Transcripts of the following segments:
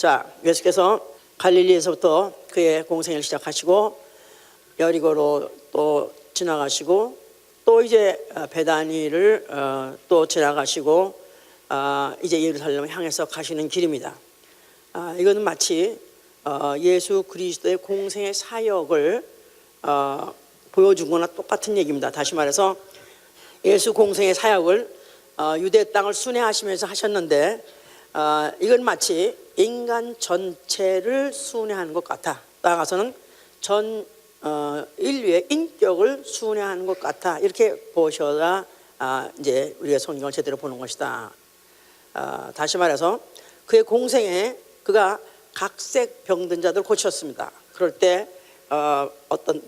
자, 예수께서 갈릴리에서부터 그의 공생을 시작하시고 여리고로 또 지나가시고 또 이제 베다니를 또 지나가시고 이제 예루살렘을 향해서 가시는 길입니다. 이거는 마치 예수 그리스도의 공생의 사역을 보여준 거나 똑같은 얘기입니다. 다시 말해서 예수 공생의 사역을 유대 땅을 순회하시면서 하셨는데 이건 마치 인간 전체를 순회하는 것 같아. 나아가서는 전 인류의 인격을 순회하는 것 같아. 이렇게 보셔야 이제 우리가 성경을 제대로 보는 것이다. 다시 말해서 그의 공생에 그가 각색 병든 자들 고쳤습니다. 그럴 때 어떤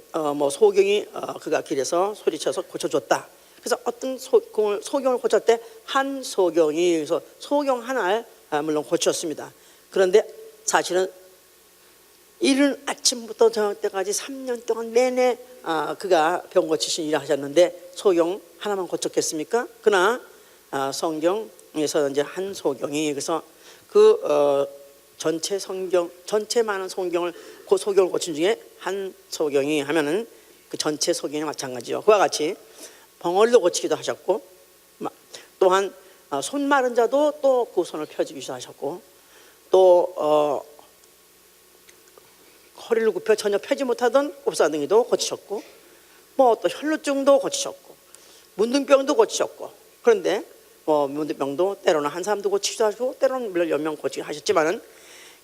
소경이 그가 길에서 소리쳐서 고쳐줬다. 그래서 어떤 소경을 고칠 때 한 소경이 그래서 소경 하나를 물론 고쳤습니다. 그런데 사실은 이른 아침부터 저녁 때까지 3년 동안 내내 그가 병 고치신 일을 하셨는데 소경 하나만 고쳤겠습니까? 그러나 성경에서 이제 한 소경이 그래서 전체 많은 소경을 고친 중에 한 소경이 하면은 그 전체 소경이 마찬가지죠. 그와 같이 벙어리도 고치기도 하셨고 또한 손 마른 자도 또 그 손을 펴주기도 하셨고 또 허리를 굽혀 전혀 펴지 못하던 곱사등이도 고치셨고 또 혈루증도 고치셨고 문둥병도 고치셨고 그런데 문둥병도 때로는 한 사람도 고치기도 하시고 때로는 몇 명 고치기도 하셨지만은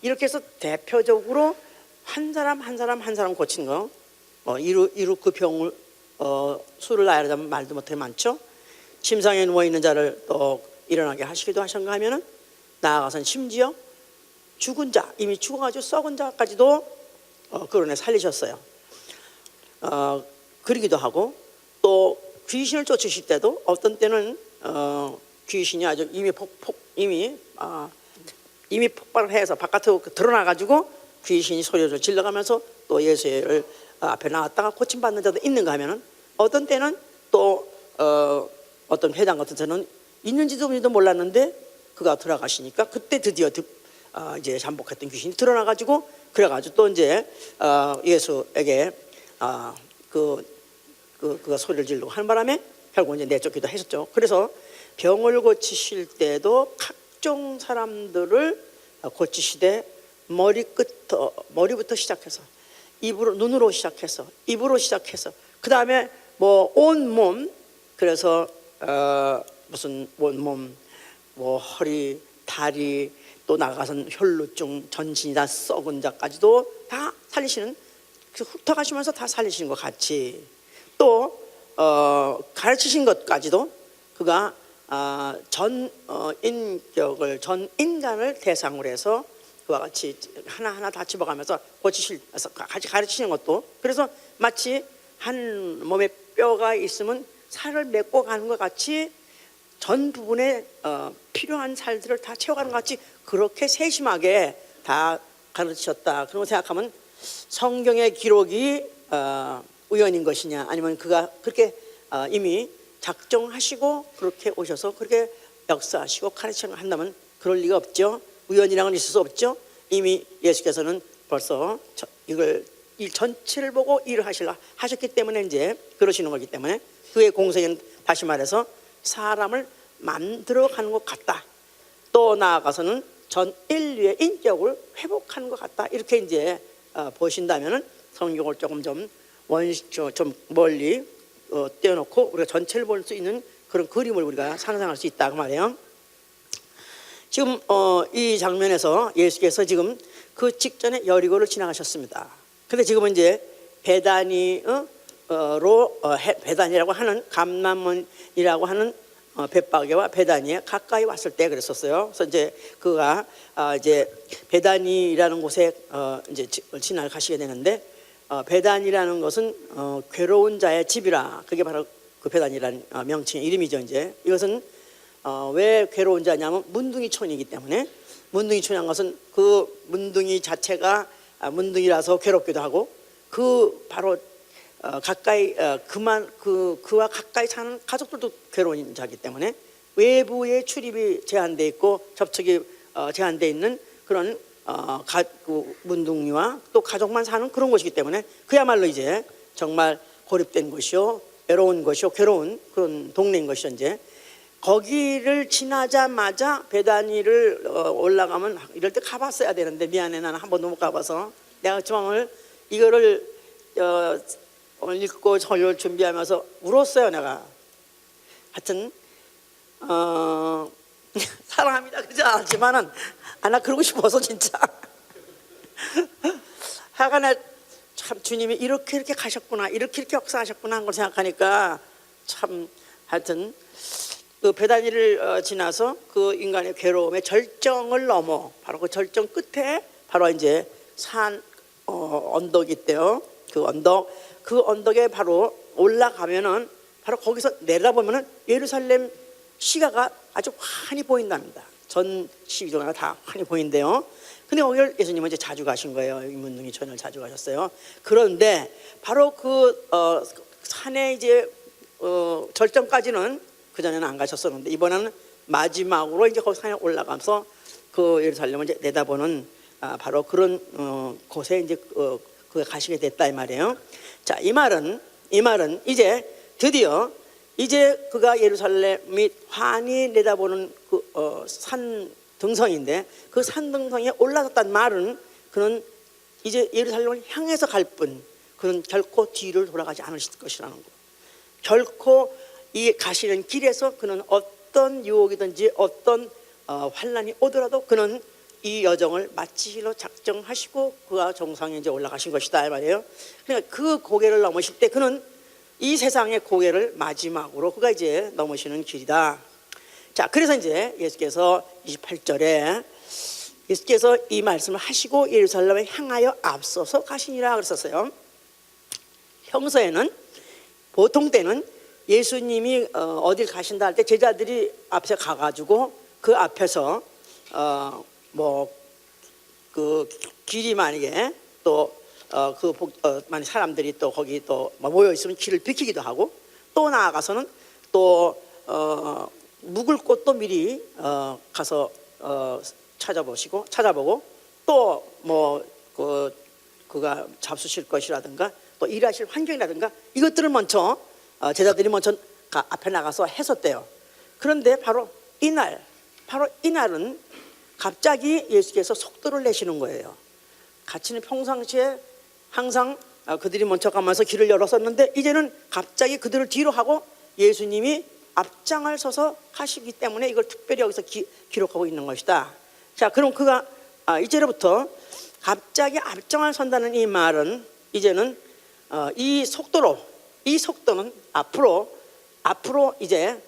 이렇게 해서 대표적으로 한 사람 고친 거 이루 그 병을 수를 나열하자면 말도 못해 많죠. 침상에 누워있는 자를 또 일어나게 하시기도 하셨는가 하면은 나아가서는 심지어 죽은 자 이미 죽어가지고 썩은 자까지도 그런에 살리셨어요. 그러기도 하고 또 귀신을 쫓으실 때도 어떤 때는 귀신이 아주 이미 폭발을 해서 바깥으로 드러나가지고 귀신이 소리를 질러가면서 또 예수를 앞에 나왔다가 고침받는 자도 있는가 하면은 어떤 때는 또 어떤 회당 같은 데는 있는지도 몰랐는데 그가 들어가시니까 그때 드디어 이제 잠복했던 귀신이 드러나가지고 그래가지고 또 이제 예수에게 그가 소리를 지르고 하는 바람에 결국 이제 내쫓기도 하셨죠. 그래서 병을 고치실 때도 각종 사람들을 고치시되 머리부터 시작해서 눈으로 시작해서 입으로 시작해서 그 다음에 온몸 그래서 무슨 온몸 허리 다리 또 나가선 혈루증 전신이 다 썩은 자까지도 다 살리시는 훑어가시면서 다 살리시는 것 같이 또 가르치신 것까지도 그가 전 인격을 전 인간을 대상으로 해서 그와 같이 하나하나 다 집어가면서 같이 가르치시는 것도 그래서 마치 한 몸에 뼈가 있으면 살을 메고 가는 것 같이 전 부분에 필요한 살들을 다 채워가는 것 같이 그렇게 세심하게 다 가르치셨다. 그런 거 생각하면 성경의 기록이 우연인 것이냐 아니면 그가 그렇게 이미 작정하시고 그렇게 오셔서 그렇게 역사하시고 가르치는 한다면 그럴 리가 없죠. 우연이랑은 있을 수 없죠. 이미 예수께서는 벌써 일 전체를 보고 일을 하셨기 때문에 이제 그러시는 거기 때문에 그의 공생은 다시 말해서 사람을 만들어가는 것 같다. 또 나아가서는 전 인류의 인격을 회복하는 것 같다. 이렇게 이제 보신다면은 성경을 조금 좀 멀리 떼어놓고 우리가 전체를 볼 수 있는 그런 그림을 우리가 상상할 수 있다 그 말이에요. 지금 이 장면에서 예수께서 지금 그 직전에 여리고를 지나가셨습니다. 근데 지금은 이제 베다니라고 하는 감람원이라고 하는 벳바게와 베다니에 가까이 왔을 때 그랬었어요. 그래서 이제 그가 이제 베다니라는 곳에 이제 지나가시게 되는데 베다니라는 것은 괴로운 자의 집이라 그게 바로 그 베다니라는 명칭의 이름이죠. 이제 이것은 왜 괴로운 자냐면 문둥이촌이기 때문에 문둥이촌이라는 것은 그 문둥이 자체가 문둥이라서 괴롭기도 하고 그 바로 가까이 그와 가까이 사는 가족들도 괴로운 자이기 때문에 외부의 출입이 제한되어 있고 접촉이 제한되어 있는 그런 그 문둥이와 또 가족만 사는 그런 곳이기 때문에 그야말로 이제 정말 고립된 곳이요, 외로운 곳이요, 괴로운 그런 동네인 것이죠. 이제 거기를 지나자마자 베다니를 올라가면 이럴 때 가봤어야 되는데 미안해, 나는 한 번도 못 가봐서. 내가 정말 이거를 읽고 설교를 준비하면서 울었어요. 내가 하여튼 사랑합니다 그러지 않았지만은 나 그러고 싶어서 진짜 하여간에 참 주님이 이렇게 가셨구나, 이렇게 역사하셨구나 한 걸 생각하니까 참 하여튼 그 베다니를 지나서 그 인간의 괴로움의 절정을 넘어 바로 그 절정 끝에 바로 이제 산 언덕이 있대요. 그 언덕에 바로 올라가면은 바로 거기서 내려다보면은 예루살렘 시가가 아주 환히 보인답니다. 전 시위도가 다 환히 보인대요. 근데 거기를 예수님은 이제 자주 가신 거예요. 이문둥이 전을 자주 가셨어요. 그런데 바로 그 산에 이제 절정까지는 그 전에는 안 가셨었는데 이번에는 마지막으로 이제 거기 산에 올라가면서 그 예루살렘을 이제 내다보는 바로 그런 곳에 이제 그 가시게 됐다 이 말이에요. 자, 이 말은 이제 드디어 이제 그가 예루살렘 및 환히 내다보는 그 산 등성인데 그 산 등성에 올라섰단 말은 그는 이제 예루살렘을 향해서 갈 뿐 그는 결코 뒤를 돌아가지 않으실 것이라는 거. 결코 이 가시는 길에서 그는 어떤 유혹이든지 어떤 환난이 오더라도 그는 이 여정을 마치기로 작정하시고 그가 정상에 이제 올라가신 것이다 이 말이에요. 그러니까 그 고개를 넘으실 때 그는 이 세상의 고개를 마지막으로 그가 이제 넘으시는 길이다. 자, 그래서 이제 예수께서 28절에 예수께서 이 말씀을 하시고 예루살렘에 향하여 앞서서 가시니라 그랬었어요. 평소에는 보통 때는 예수님이 어딜 가신다 할 때 제자들이 앞에 가가지고 그 앞에서 그 길이 만약에 또 만약 사람들이 또 거기 또 모여 있으면 길을 비키기도 하고 또 나아가서는 또 묵을 곳도 미리 가서 찾아보고 또 그가 잡수실 것이라든가 또 일하실 환경이라든가 이것들을 먼저 제자들이 먼저 앞에 나가서 했었대요. 그런데 바로 이날은 갑자기 예수께서 속도를 내시는 거예요. 같이는 평상시에 항상 그들이 먼저 가면서 길을 열었었는데 이제는 갑자기 그들을 뒤로 하고 예수님이 앞장을 서서 가시기 때문에 이걸 특별히 여기서 기록하고 있는 것이다. 자, 그럼 그가 이제로부터 갑자기 앞장을 선다는 이 말은 이제는 이 속도는 앞으로 이제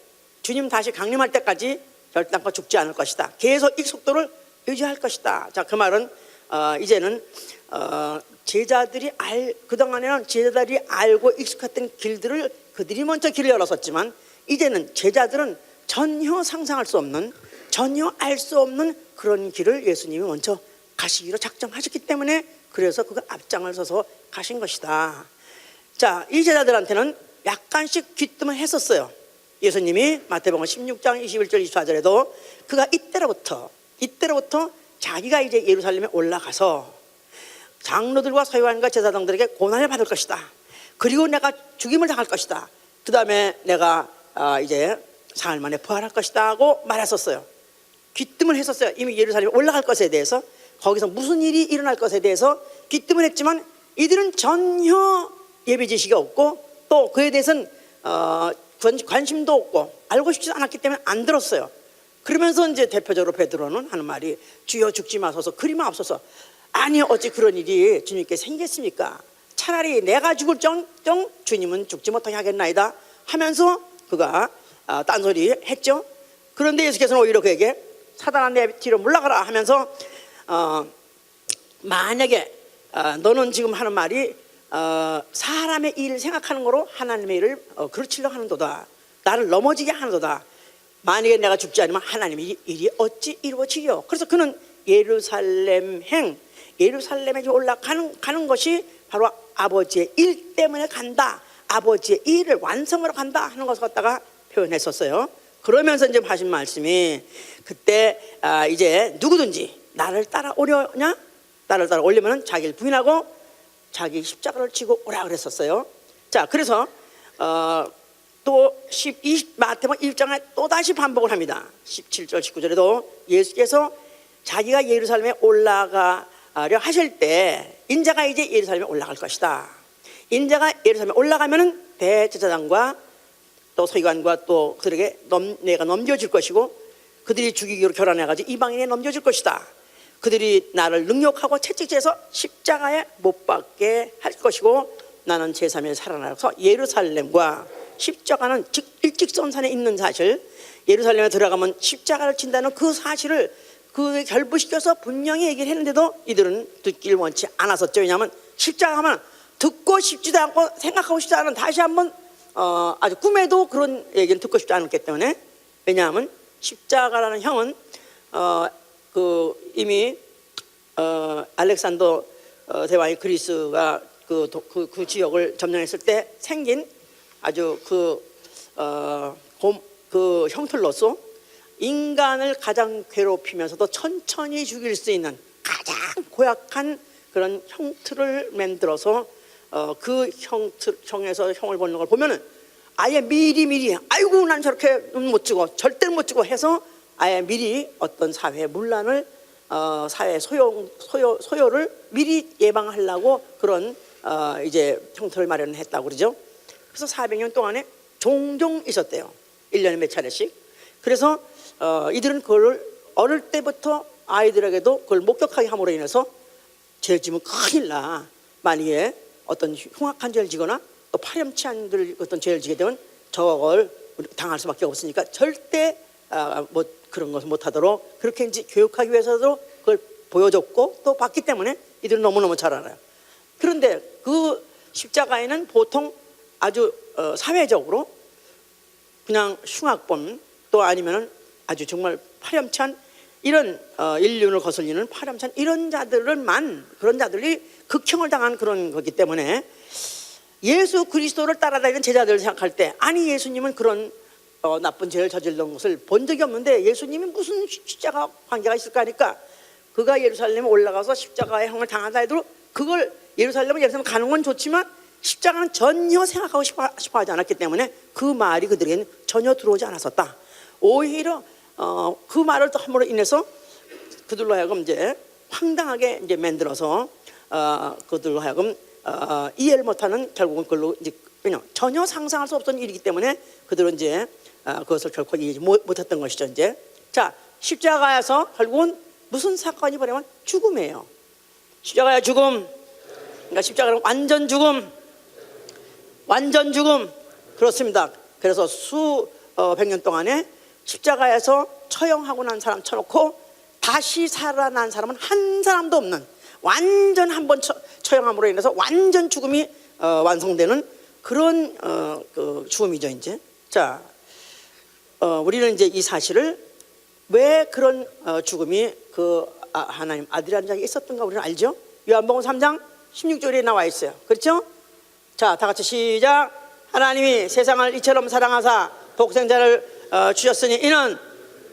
주님 다시 강림할 때까지 결단코 죽지 않을 것이다. 계속 이 속도를 유지할 것이다. 자, 그 말은 이제는 그동안에는 제자들이 알고 익숙했던 길들을 그들이 먼저 길을 열었었지만 이제는 제자들은 전혀 상상할 수 없는, 전혀 알 수 없는 그런 길을 예수님이 먼저 가시기로 작정하셨기 때문에 그래서 그가 앞장을 서서 가신 것이다. 자, 이 제자들한테는 약간씩 귀뜸을 했었어요. 예수님이 마태복음 16장 21절 24절에도 그가 이때로부터 자기가 이제 예루살렘에 올라가서 장로들과 서기관과 제사장들에게 고난을 받을 것이다. 그리고 내가 죽임을 당할 것이다. 그 다음에 내가 이제 사흘 만에 부활할 것이다 하고 말했었어요. 귀뜸을 했었어요. 이미 예루살렘에 올라갈 것에 대해서, 거기서 무슨 일이 일어날 것에 대해서 귀뜸을 했지만 이들은 전혀 예비지식이 없고 또 그에 대해서는 관심도 없고 알고 싶지 않았기 때문에 안 들었어요. 그러면서 이제 대표적으로 베드로는 하는 말이 주여 죽지 마소서 그리만 없어서. 아니 어찌 그런 일이 주님께 생겼습니까? 차라리 내가 죽을 정 주님은 죽지 못하게 하겠나이다 하면서 그가 딴소리 했죠. 그런데 예수께서는 오히려 그에게 사단아 내 뒤로 물러가라 하면서 만약에 너는 지금 하는 말이 사람의 일을 생각하는 거로 하나님의 일을 그르치려고 하는도다. 나를 넘어지게 하는도다. 만약에 내가 죽지 않으면 하나님의 일이 어찌 이루어지려. 그래서 그는 예루살렘에 올라가는 것이 바로 아버지의 일 때문에 간다. 아버지의 일을 완성하러 간다 하는 것을 갖다가 표현했었어요. 그러면서 이제 하신 말씀이 그때 이제 누구든지 나를 따라오려냐? 나를 따라오려면 자기를 부인하고 자기 십자가를 지고 오라 그랬었어요. 자, 그래서 또 마태복음 1장에 또다시 반복을 합니다. 17절 19절에도 예수께서 자기가 예루살렘에 올라가려 하실 때 인자가 이제 예루살렘에 올라갈 것이다. 인자가 예루살렘에 올라가면은 대제사장과 또 서기관과 또 그들에게 내가 넘겨질 것이고 그들이 죽이기로 결혼해가지고 이방인에 넘겨질 것이다. 그들이 나를 능욕하고 채찍질해서 십자가에 못 박게 할 것이고 나는 제3일 살아나서 예루살렘과 십자가는 일직선상에 있는 사실, 예루살렘에 들어가면 십자가를 친다는 그 사실을 그에 결부시켜서 분명히 얘기를 했는데도 이들은 듣기를 원치 않았었죠. 왜냐하면 십자가 하면 듣고 싶지도 않고 생각하고 싶지 않은, 다시 한번 아주 꿈에도 그런 얘기는 듣고 싶지 않았기 때문에. 왜냐하면 십자가라는 형은 이미 알렉산더 대왕이 그리스가 그 지역을 점령했을 때 생긴 아주 그 형틀로서 인간을 가장 괴롭히면서도 천천히 죽일 수 있는 가장 고약한 그런 형틀을 만들어서 그 형에서 형을 보는 걸 보면은 아예 미리 아이고 난 저렇게 못 죽어 절대 못 죽어 해서 아예 미리 어떤 사회 문란을 사회 소요를 미리 예방하려고 그런 이제 형틀을 마련했다고 그러죠. 그래서 400년 동안에 종종 있었대요. 1년에 몇 차례씩. 그래서 이들은 그걸 어릴 때부터 아이들에게도 그걸 목격하게 함으로 인해서 죄를 지면 큰일 나. 만약에 어떤 흉악한 죄를 지거나 또 파렴치한 어떤 죄를 지게 되면 저걸 당할 수밖에 없으니까 절대 뭐 그런 것을 못하도록 그렇게 이제 교육하기 위해서도 그걸 보여줬고 또 봤기 때문에 이들은 너무너무 잘 알아요. 그런데 그 십자가에는 보통 아주 사회적으로 그냥 흉악범 또 아니면은 아주 정말 파렴치한 이런 인륜을 거슬리는 파렴치한 이런 그런 자들이 극형을 당한 그런 거기 때문에 예수 그리스도를 따라다니는 제자들을 생각할 때 아니 예수님은 그런 나쁜 죄를 저질른 것을 본 적이 없는데 예수님이 무슨 십자가 관계가 있을까 하니까 그가 예루살렘에 올라가서 십자가의 형을 당하다 해도 그걸 예루살렘 가는 건 좋지만 십자가는 전혀 생각하고 싶어 하지 않았기 때문에 그 말이 그들에게는 전혀 들어오지 않았었다. 오히려 그 말을 또 함으로 인해서 그들로 하여금 이제 황당하게 이제 만들어서 그들로 하여금 이해를 못하는 결국은 그걸로 이제 왜냐면 전혀 상상할 수 없던 일이기 때문에 그들은 이제 그것을 결코 이해하지 못했던 것이죠. 이제 자 십자가에서 결국은 무슨 사건이 벌어지면 죽음이에요. 십자가의 죽음. 그러니까 십자가는 완전 죽음. 그렇습니다. 그래서 수백 년 동안에 십자가에서 처형하고 난 사람 쳐놓고 다시 살아난 사람은 한 사람도 없는 완전 한번 처형함으로 인해서 완전 죽음이 완성되는 그런 그 죽음이죠. 이제 자 우리는 이제 이 사실을 왜 그런 죽음이 그 하나님 아들이라는 자에게 있었던가 우리는 알죠. 요한복음 3장 16절에 나와 있어요. 그렇죠? 자, 다 같이 시작. 하나님이 세상을 이처럼 사랑하사 독생자를 주셨으니 이는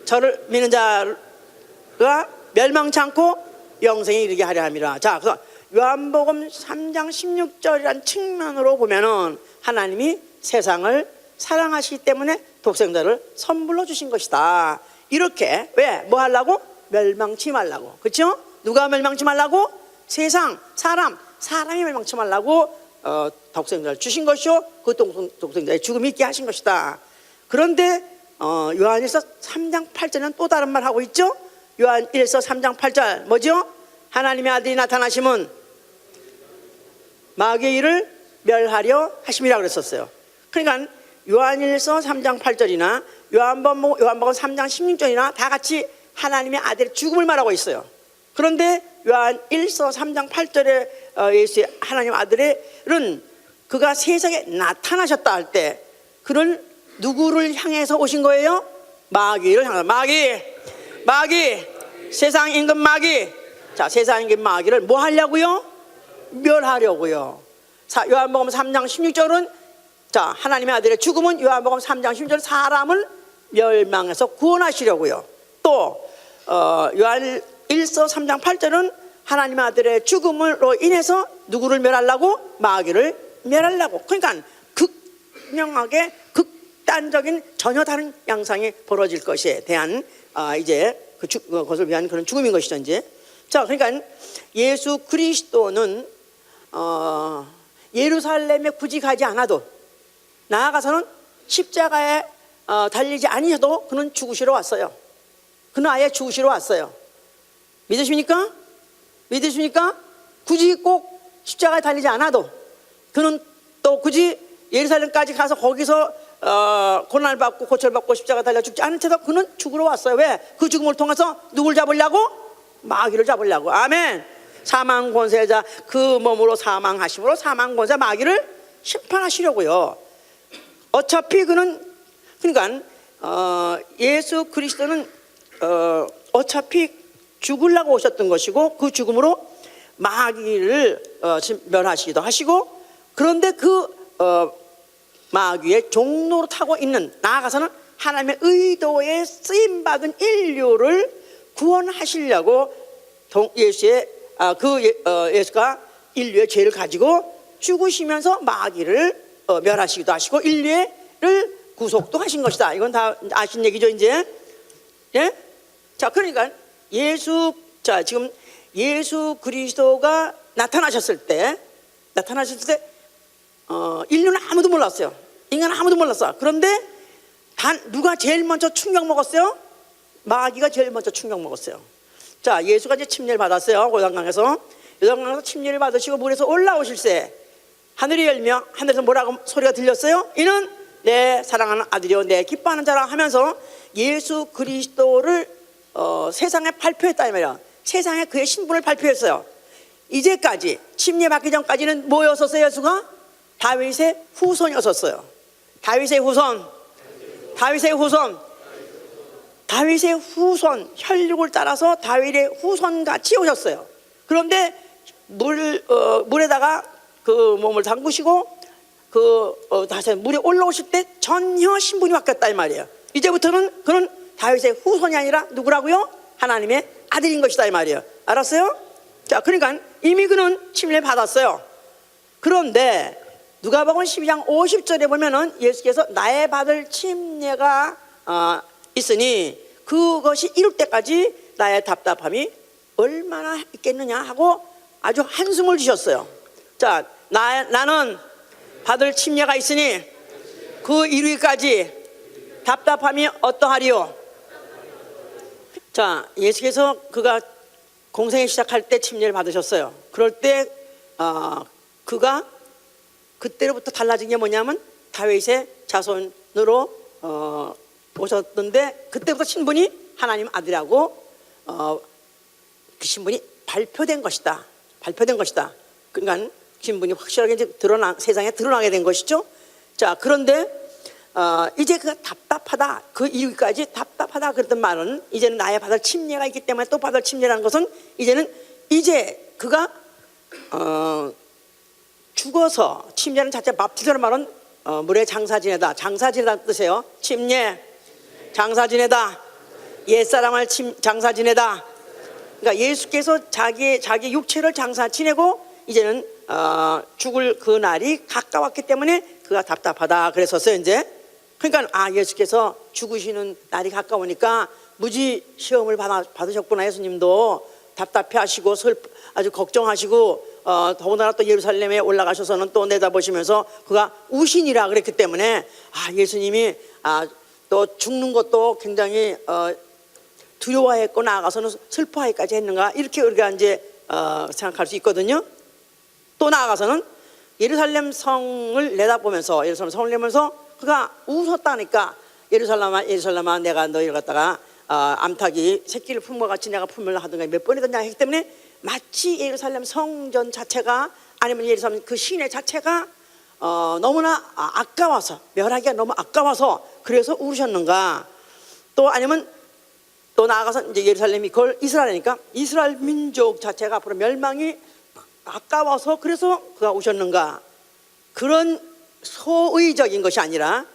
저를 믿는 자가 멸망치 않고 영생에 이르게 하려 함이라. 자, 그래서 요한복음 3장 16절이라는 측면으로 보면은 하나님이 세상을 사랑하시기 때문에 독생자를 선물로 주신 것이다. 이렇게 왜? 뭐 하려고? 멸망치 말라고. 그렇죠? 누가 멸망치 말라고? 세상, 사람이 멸망치 말라고 독생자를 주신 것이요 그 독생자의 죽음이 있게 하신 것이다. 그런데 요한일서 3장 8절은 또 다른 말 하고 있죠. 요한일서 3장 8절 뭐죠? 하나님의 아들이 나타나심은 마귀의 일을 멸하려 하심이라 그랬었어요. 그러니까 요한일서 3장 8절이나 요한복음 3장 16절이나 다 같이 하나님의 아들의 죽음을 말하고 있어요. 그런데 요한일서 3장 8절에 예수의 하나님 아들은 그가 세상에 나타나셨다 할 때 그를 누구를 향해서 오신 거예요? 마귀를 향해서. 마귀 세상 임금 마귀. 자, 세상 임금 마귀를 뭐 하려고요? 멸하려고요. 자, 요한복음 3장 16절은 자 하나님의 아들의 죽음은 요한복음 3장 16절 사람을 멸망해서 구원하시려고요. 또 요한 1서 3장 8절은 하나님 아들의 죽음으로 인해서 누구를 멸하려고? 마귀를 멸하려고. 그러니까 극명하게 극단적인 전혀 다른 양상이 벌어질 것에 대한 이제 그것을 위한 그런 죽음인 것이죠. 이제 자, 그러니까 예수 그리스도는 예루살렘에 굳이 가지 않아도, 나아가서는 십자가에 달리지 아니어도 그는 죽으시러 왔어요. 그는 아예 죽으시러 왔어요. 믿으십니까? 믿으십니까? 굳이 꼭 십자가에 달리지 않아도 그는 또 굳이 예루살렘까지 가서 거기서 고난을 받고 고철받고 십자가 달려 죽지 않은 채도 그는 죽으러 왔어요. 왜? 그 죽음을 통해서 누굴 잡으려고? 마귀를 잡으려고. 아멘. 사망 권세자 그 몸으로 사망하심으로 사망 권세 마귀를 심판하시려고요. 어차피 그는, 그러니까 예수 그리스도는 어차피 죽으려고 오셨던 것이고, 그 죽음으로 마귀를 멸하시기도 하시고, 그런데 그 마귀의 종로로 타고 있는, 나아가서는 하나님의 의도에 쓰임받은 인류를 구원하시려고 예수가 인류의 죄를 가지고 죽으시면서 마귀를 멸하시기도 하시고 인류를 구속도 하신 것이다. 이건 다 아신 얘기죠, 이제. 예? 자, 그러니까 지금 예수 그리스도가 나타나셨을 때 인류는 아무도 몰랐어요. 인간은 아무도 몰랐어. 그런데 누가 제일 먼저 충격 먹었어요? 마귀가 제일 먼저 충격 먹었어요. 자, 예수가 이제 침례를 받았어요. 요단강에서 침례를 받으시고 물에서 올라오실새 하늘이 열며 하늘에서 뭐라고 소리가 들렸어요? 이는 내 사랑하는 아들이요 내 기뻐하는 자라 하면서 예수 그리스도를 세상에 발표했다 이 말이야. 세상에 그의 신분을 발표했어요. 이제까지 침례 받기 전까지는 뭐였었어요? 예수가 다윗의 후손이었었어요. 다윗의 후손 혈육을 따라서 다윗의 후손같이 오셨어요. 그런데 물에다가 그 몸을 담그시고 다시 물에 올라오실 때 전혀 신분이 바뀌었다 이 말이에요. 이제부터는 그는 다윗의 후손이 아니라 누구라고요? 하나님의 아들인 것이다 이 말이에요. 알았어요? 자, 그러니까 이미 그는 침례를 받았어요. 그런데 누가복음 12장 50절에 보면은 예수께서 나의 받을 침례가 있으니 그것이 이룰 때까지 나의 답답함이 얼마나 있겠느냐 하고 아주 한숨을 쉬셨어요. 자, 나는 받을 침례가 있으니 그 이루기까지 답답함이 어떠하리요? 자, 예수께서 그가 공생을 시작할 때 침례를 받으셨어요. 그럴 때 그가 그때로부터 달라진 게 뭐냐면 다윗의 자손으로 오셨던데, 그때부터 신분이 하나님 아들이라고 그 신분이 발표된 것이다. 그러니까 신분이 확실하게 이제 세상에 드러나게 된 것이죠. 자, 그런데 이제 그가 답답하다, 그 이유까지 답답하다 그랬던 말은 이제는 나의 받을 침례가 있기 때문에 또 받을 침례라는 것은 이제 그가 죽어서, 침례는 자체 바프티즘의 말은 물에 장사 지내다, 장사지내다는 뜻이에요. 침례, 장사 지내다, 옛사람을 장사 지내다. 그러니까 예수께서 자기 육체를 장사 지내고 이제는 죽을 그 날이 가까웠기 때문에 그가 답답하다 그랬었어요. 이제 그러니까 예수께서 죽으시는 날이 가까우니까 무지 시험을 받으셨구나. 예수님도 답답해하시고 아주 걱정하시고 더군다나 또 예루살렘에 올라가셔서는 또 내다보시면서 그가 우신이라 그랬기 때문에 예수님이 또 죽는 것도 굉장히 두려워했고 나아가서는 슬퍼하기까지 했는가, 이렇게 우리가 이제 생각할 수 있거든요. 또 나아가서는 예루살렘 성을 내다보면서 그가 웃었다니까, 예루살렘아 내가 너희를 갖다가 암탉이 새끼를 품은 것 같이 내가 품으려 하던가 몇 번이든지 했기 때문에 마치 예루살렘 성전 자체가, 아니면 예루살렘 그 시내 자체가 너무나 아까워서, 멸하기가 너무 아까워서 그래서 울으셨는가. 또 아니면 또 나아가서 이제 예루살렘이 그걸 이스라엘이니까 이스라엘 민족 자체가 앞으로 멸망이 아까워서 그래서 그가 우셨는가. 그런 소의적인 것이 아니라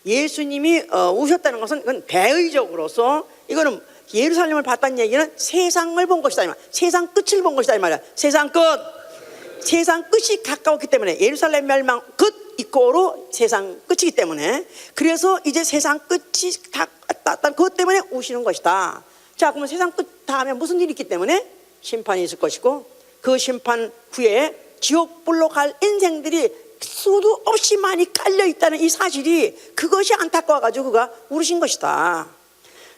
예수님이 우셨다는 것은 그건 대의적으로서, 이거는 예루살렘을 봤다는 얘기는 세상을 본 것이다 이 말. 세상 끝을 본 것이다 이 말이야. 세상 끝. 세상 끝이 가까웠기 때문에 예루살렘 멸망 끝 이꼬로 세상 끝이기 때문에 그래서 이제 세상 끝이 다 왔다. 그것 때문에 오시는 것이다. 자, 그러면 세상 끝 다음에 무슨 일이 있기 때문에 심판이 있을 것이고 그 심판 후에 지옥불로 갈 인생들이 수도 없이 많이 깔려 있다는 이 사실이 그것이 안타까워가지고 그가 울으신 것이다.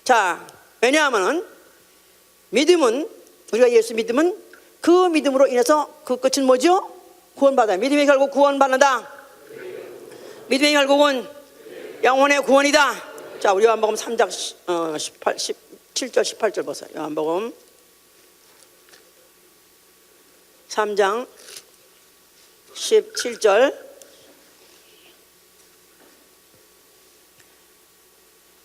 자, 왜냐하면 믿음은 우리가 예수 믿으면 그 믿음으로 인해서 그 끝은 뭐죠? 구원받아요. 믿음이 결국 구원받는다. 믿음의 결국은 영혼의 구원이다. 자, 우리 요한복음 3장 17절 18절 보세요. 요한복음 3장 17절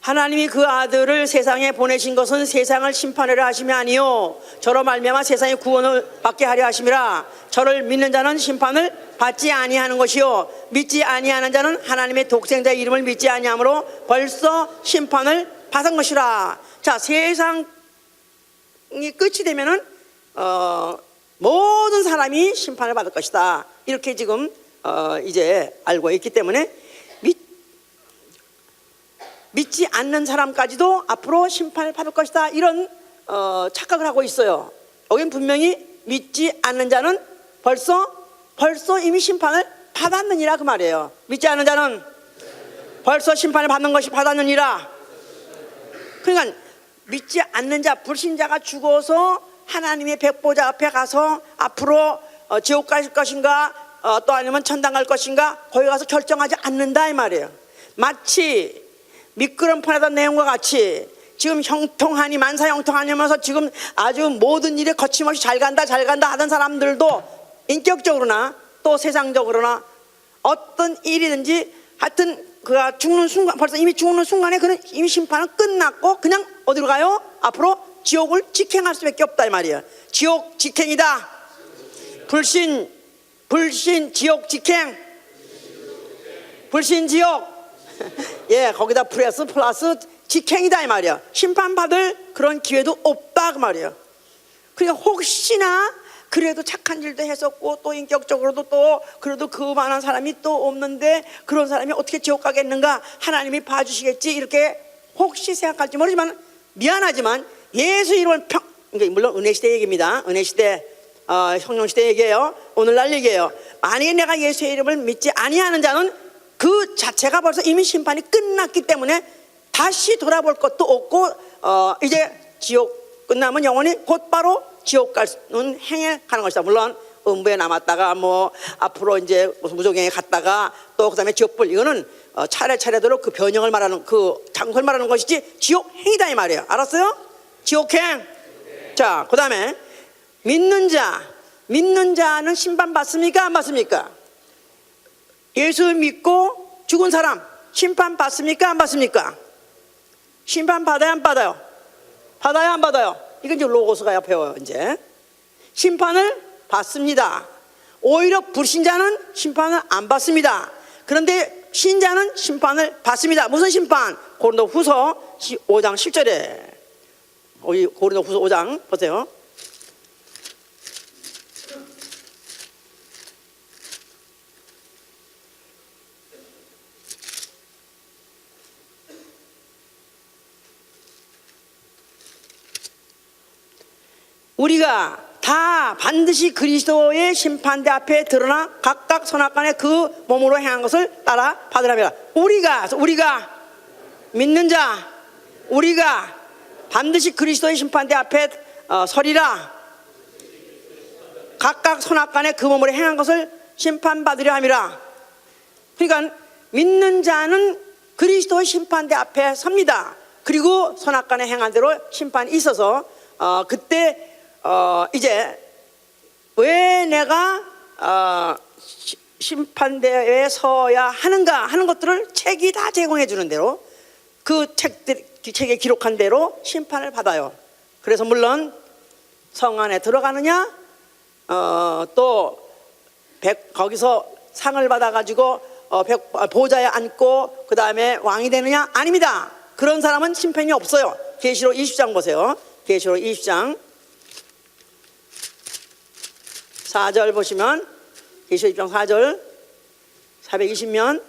하나님이 그 아들을 세상에 보내신 것은 세상을 심판하려 하심이 아니요 저로 말미암아 세상의 구원을 받게 하려 하심이라. 저를 믿는 자는 심판을 받지 아니하는 것이요 믿지 아니하는 자는 하나님의 독생자의 이름을 믿지 아니하므로 벌써 심판을 받은 것이라. 자, 세상이 끝이 되면은 모든 사람이 심판을 받을 것이다. 이렇게 지금 이제 알고 있기 때문에 믿지 않는 사람까지도 앞으로 심판을 받을 것이다. 이런 착각을 하고 있어요. 여긴 분명히 믿지 않는 자는 벌써 이미 심판을 받았느니라 그 말이에요. 믿지 않는 자는 벌써 심판을 받는 것이 받았느니라. 그러니까 믿지 않는 자, 불신자가 죽어서 하나님의 백보자 앞에 가서 앞으로 지옥 갈 것인가 또 아니면 천당 갈 것인가 거기 가서 결정하지 않는다 이 말이에요. 마치 미끄럼판하던 내용과 같이 지금 형통하니 만사형통하니 하면서 지금 아주 모든 일에 거침없이 잘 간다 하던 사람들도 인격적으로나 또 세상적으로나 어떤 일이든지 하여튼 그가 죽는 순간, 벌써 이미 죽는 순간에 그는 이미 심판은 끝났고 그냥 어디로 가요? 앞으로 지옥을 직행할 수밖에 없다 이 말이에요. 지옥 직행이다. 불신 지옥 직행. 불신 지옥. 예, 거기다 플러스 직행이다 이 말이야. 심판받을 그런 기회도 없다 그 말이야. 그러니까 혹시나 그래도 착한 일도 했었고 또 인격적으로도 또 그래도 그만한 사람이 또 없는데 그런 사람이 어떻게 지옥 가겠는가, 하나님이 봐주시겠지 이렇게 혹시 생각할지 모르지만 미안하지만 예수 이름을 물론 은혜시대 얘기입니다. 은혜시대 성령시대 얘기예요. 오늘날 얘기예요. 만약에 내가 예수의 이름을 믿지 아니하는 자는 그 자체가 벌써 이미 심판이 끝났기 때문에 다시 돌아볼 것도 없고 이제 지옥 끝나면 영원히 곧바로 지옥 가는 행에 가는 것이다. 물론 음부에 남았다가 뭐 앞으로 이제 무슨 무속행에 갔다가 또 그다음에 지옥불, 이거는 차례차례대로 그 변형을 말하는 그 장소를 말하는 것이지 지옥행이다 이 말이에요. 알았어요? 지옥행. 자, 그다음에 믿는 자는 심판 받습니까 안 받습니까? 예수 믿고 죽은 사람 심판 받습니까 안 받습니까? 심판 받아요 안 받아요? 받아요 안 받아요? 이건 이제 로고스가 배워요. 이제 심판을 받습니다. 오히려 불신자는 심판을 안 받습니다. 그런데 신자는 심판을 받습니다. 무슨 심판? 고린도후서 5장 10절에 고린도후서 5장 보세요. 우리가 다 반드시 그리스도의 심판대 앞에 드러나 각각 선악간에 그 몸으로 행한 것을 따라 받으라며. 우리가 믿는 자, 우리가 반드시 그리스도의 심판대 앞에 서리라. 각각 선악간에 그 몸으로 행한 것을 심판받으려 함이라. 그러니까 믿는 자는 그리스도의 심판대 앞에 섭니다. 그리고 선악간에 행한 대로 심판이 있어서 그때 이제 왜 내가 심판대에 서야 하는가 하는 것들을 책이 다 제공해 주는 대로 그 책에 기록한 대로 심판을 받아요. 그래서 물론 성 안에 들어가느냐 또 거기서 상을 받아가지고 보좌에 앉고 그 다음에 왕이 되느냐? 아닙니다. 그런 사람은 심판이 없어요. 계시록 20장 보세요. 계시록 20장 4절 보시면, 계시록 20장 4절 420면,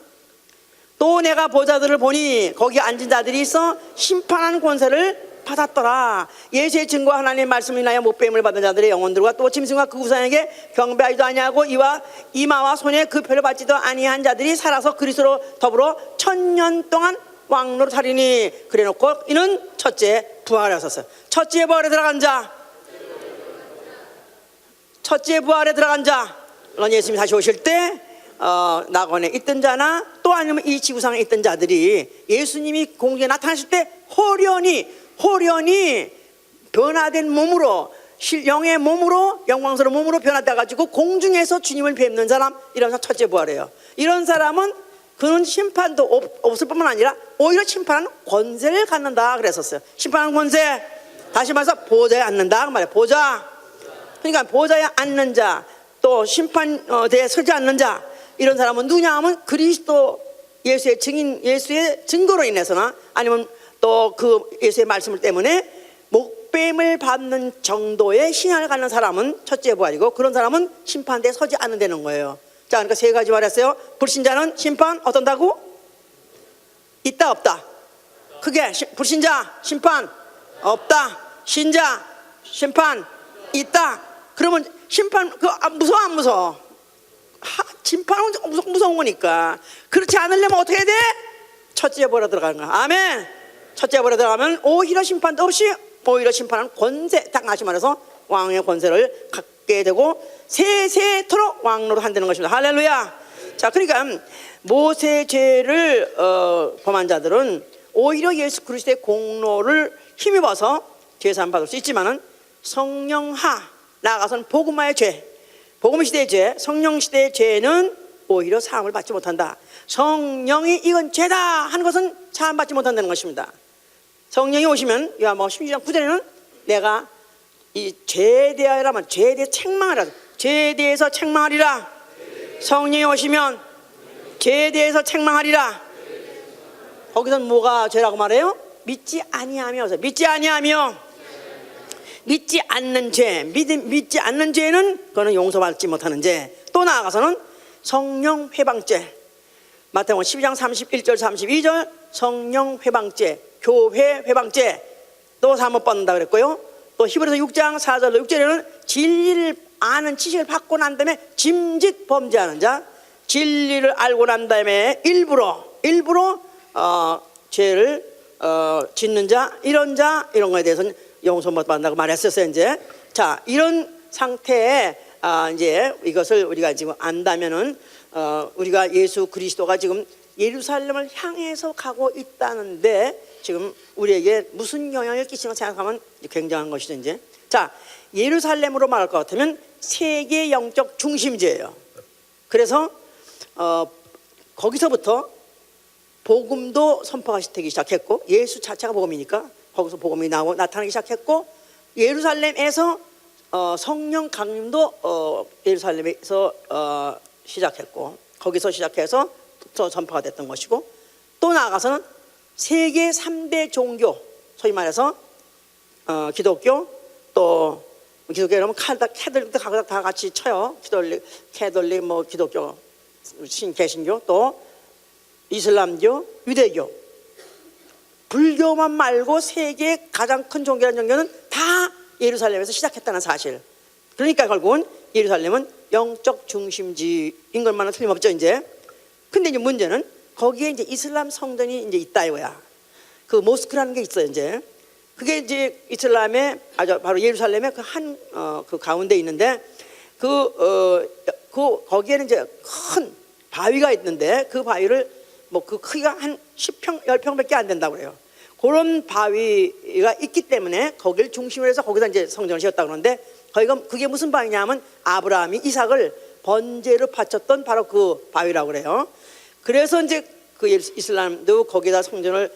또 내가 보좌들을 보니 거기 앉은 자들이 있어 심판하는 권세를 받았더라. 예수의 증거와 하나님의 말씀을 인하여 못뱀을 받은 자들의 영혼들과 또 짐승과 그 우상에게 경배하지도 아니하고 이와 이마와 손에 그 표를 받지도 아니한 자들이 살아서 그리스도로 더불어 1000년 동안 왕노로 살이니. 그래놓고 이는 첫째 부활에 왔었어요. 첫째 부활에 들어간 자, 첫째 부활에 들어간 자, 물론 예수님이 다시 오실 때 낙원에 있던 자나 또 아니면 이 지구상에 있던 자들이 예수님이 공중에 나타나실 때 호련히 변화된 몸으로, 영의 몸으로, 영광스러운 몸으로 변화돼 가지고 공중에서 주님을 뵙는 사람, 이런 사람 첫째 부활이에요. 이런 사람은 그는 심판도 없을 뿐만 아니라 오히려 심판하는 권세를 갖는다 그랬었어요. 심판하는 권세, 다시 말해서 보좌에 앉는다 그 말이에요. 보좌. 그러니까 보좌에 앉는 자, 또 심판대에 서지 않는 자, 이런 사람은 누구냐 하면 그리스도 예수의 증인, 예수의 증거로 인해서나 아니면 또 그 예수의 말씀을 때문에 목뱀을 받는 정도의 신앙을 갖는 사람은 첫째 부활이고, 그런 사람은 심판대에 서지 않는다는 거예요. 자, 그러니까 세 가지 말했어요. 불신자는 심판 어떤다고? 있다 없다? 그게 불신자 심판 없다, 신자 심판 있다. 그러면 심판 무서워 안 무서워? 심판은 무서운 거니까. 그렇지 않으려면 어떻게 해야 돼? 첫째 부활에 들어가는 거야. 아멘. 첫째 부활에 들어가면 오히려 심판도 없이 오히려 심판하는 권세, 딱 다시 말해서 왕의 권세를 갖게 되고 세세토록 왕노로 한다는 것입니다. 할렐루야. 자, 그러니까 모세 죄를 범한 자들은 오히려 예수 그리스도의 공로를 힘입어서 죄사함 받을 수 있지만은 성령하, 나아가서는 복음화의 죄, 복음 시대의 죄, 성령 시대의 죄는 오히려 사함을 받지 못한다. 성령이 이건 죄다 하는 것은 사함 받지 못한다는 것입니다. 성령이 오시면 요한복음 16장 9절에는 내가 이 죄에 대하여라면 죄에 대해 책망하라, 죄에 대해서 책망하리라. 성령이 오시면 죄에 대해서 책망하리라. 거기서는 뭐가 죄라고 말해요? 믿지 아니하며, 믿지 않는 죄, 믿지 않는 죄는 그거는 용서받지 못하는 죄. 또 나아가서는 성령 회방죄. 마태복음 12장 31절 32절 성령 회방죄, 교회 회방죄 또 잘못 받는다 그랬고요. 또 히브리서 6장 4절 6절에는 진리를 아는 지식을 받고 난 다음에 짐짓 범죄하는 자, 진리를 알고 난 다음에 일부러 죄를 짓는 자, 이런 거에 대해서는 용서 못 받는다고 말했었어요. 이제 자, 이런 상태에 이제 이것을 우리가 지금 안다면은 우리가 예수 그리스도가 지금 예루살렘을 향해서 가고 있다는데 지금 우리에게 무슨 영향을 끼치는 생각하면 굉장한 것이죠. 이제 자, 예루살렘으로 말할 것 같으면 세계 영적 중심지예요. 그래서 거기서부터 복음도 선포가 되기 시작했고, 예수 자체가 복음이니까 거기서 복음이 나타나기 시작했고, 예루살렘에서 성령 강림도 예루살렘에서 시작했고, 거기서 시작해서 또 전파가 됐던 것이고, 또 나아가서는 세계 3대 종교, 소위 말해서 기독교, 또 기독교라면 캐톨릭도 다 같이 쳐요. 캐톨릭 뭐 기독교, 개신교, 또 이슬람교, 유대교, 불교만 말고 세계 가장 큰 종교라는 종교는 다 예루살렘에서 시작했다는 사실. 그러니까 결국은 예루살렘은 영적 중심지인 것만은 틀림없죠. 이제 근데 이제 문제는 거기에 이제 이슬람 성전이 이제 있다 이거야. 그 모스크라는 게 있어요. 이제 그게 이제 이슬람의 바로 예루살렘의 그 가운데 있는데 거기에는 이제 큰 바위가 있는데 그 바위를 뭐 그 크기가 한 10평, 10평밖에 안 된다고 그래요. 그런 바위가 있기 때문에 거기를 중심으로 해서 거기다 이제 성전을 지었다고 그러는데, 그게 무슨 바위냐면 아브라함이 이삭을 번제로 바쳤던 바로 그 바위라고 그래요. 그래서 이제 그 이슬람도 거기다 성전을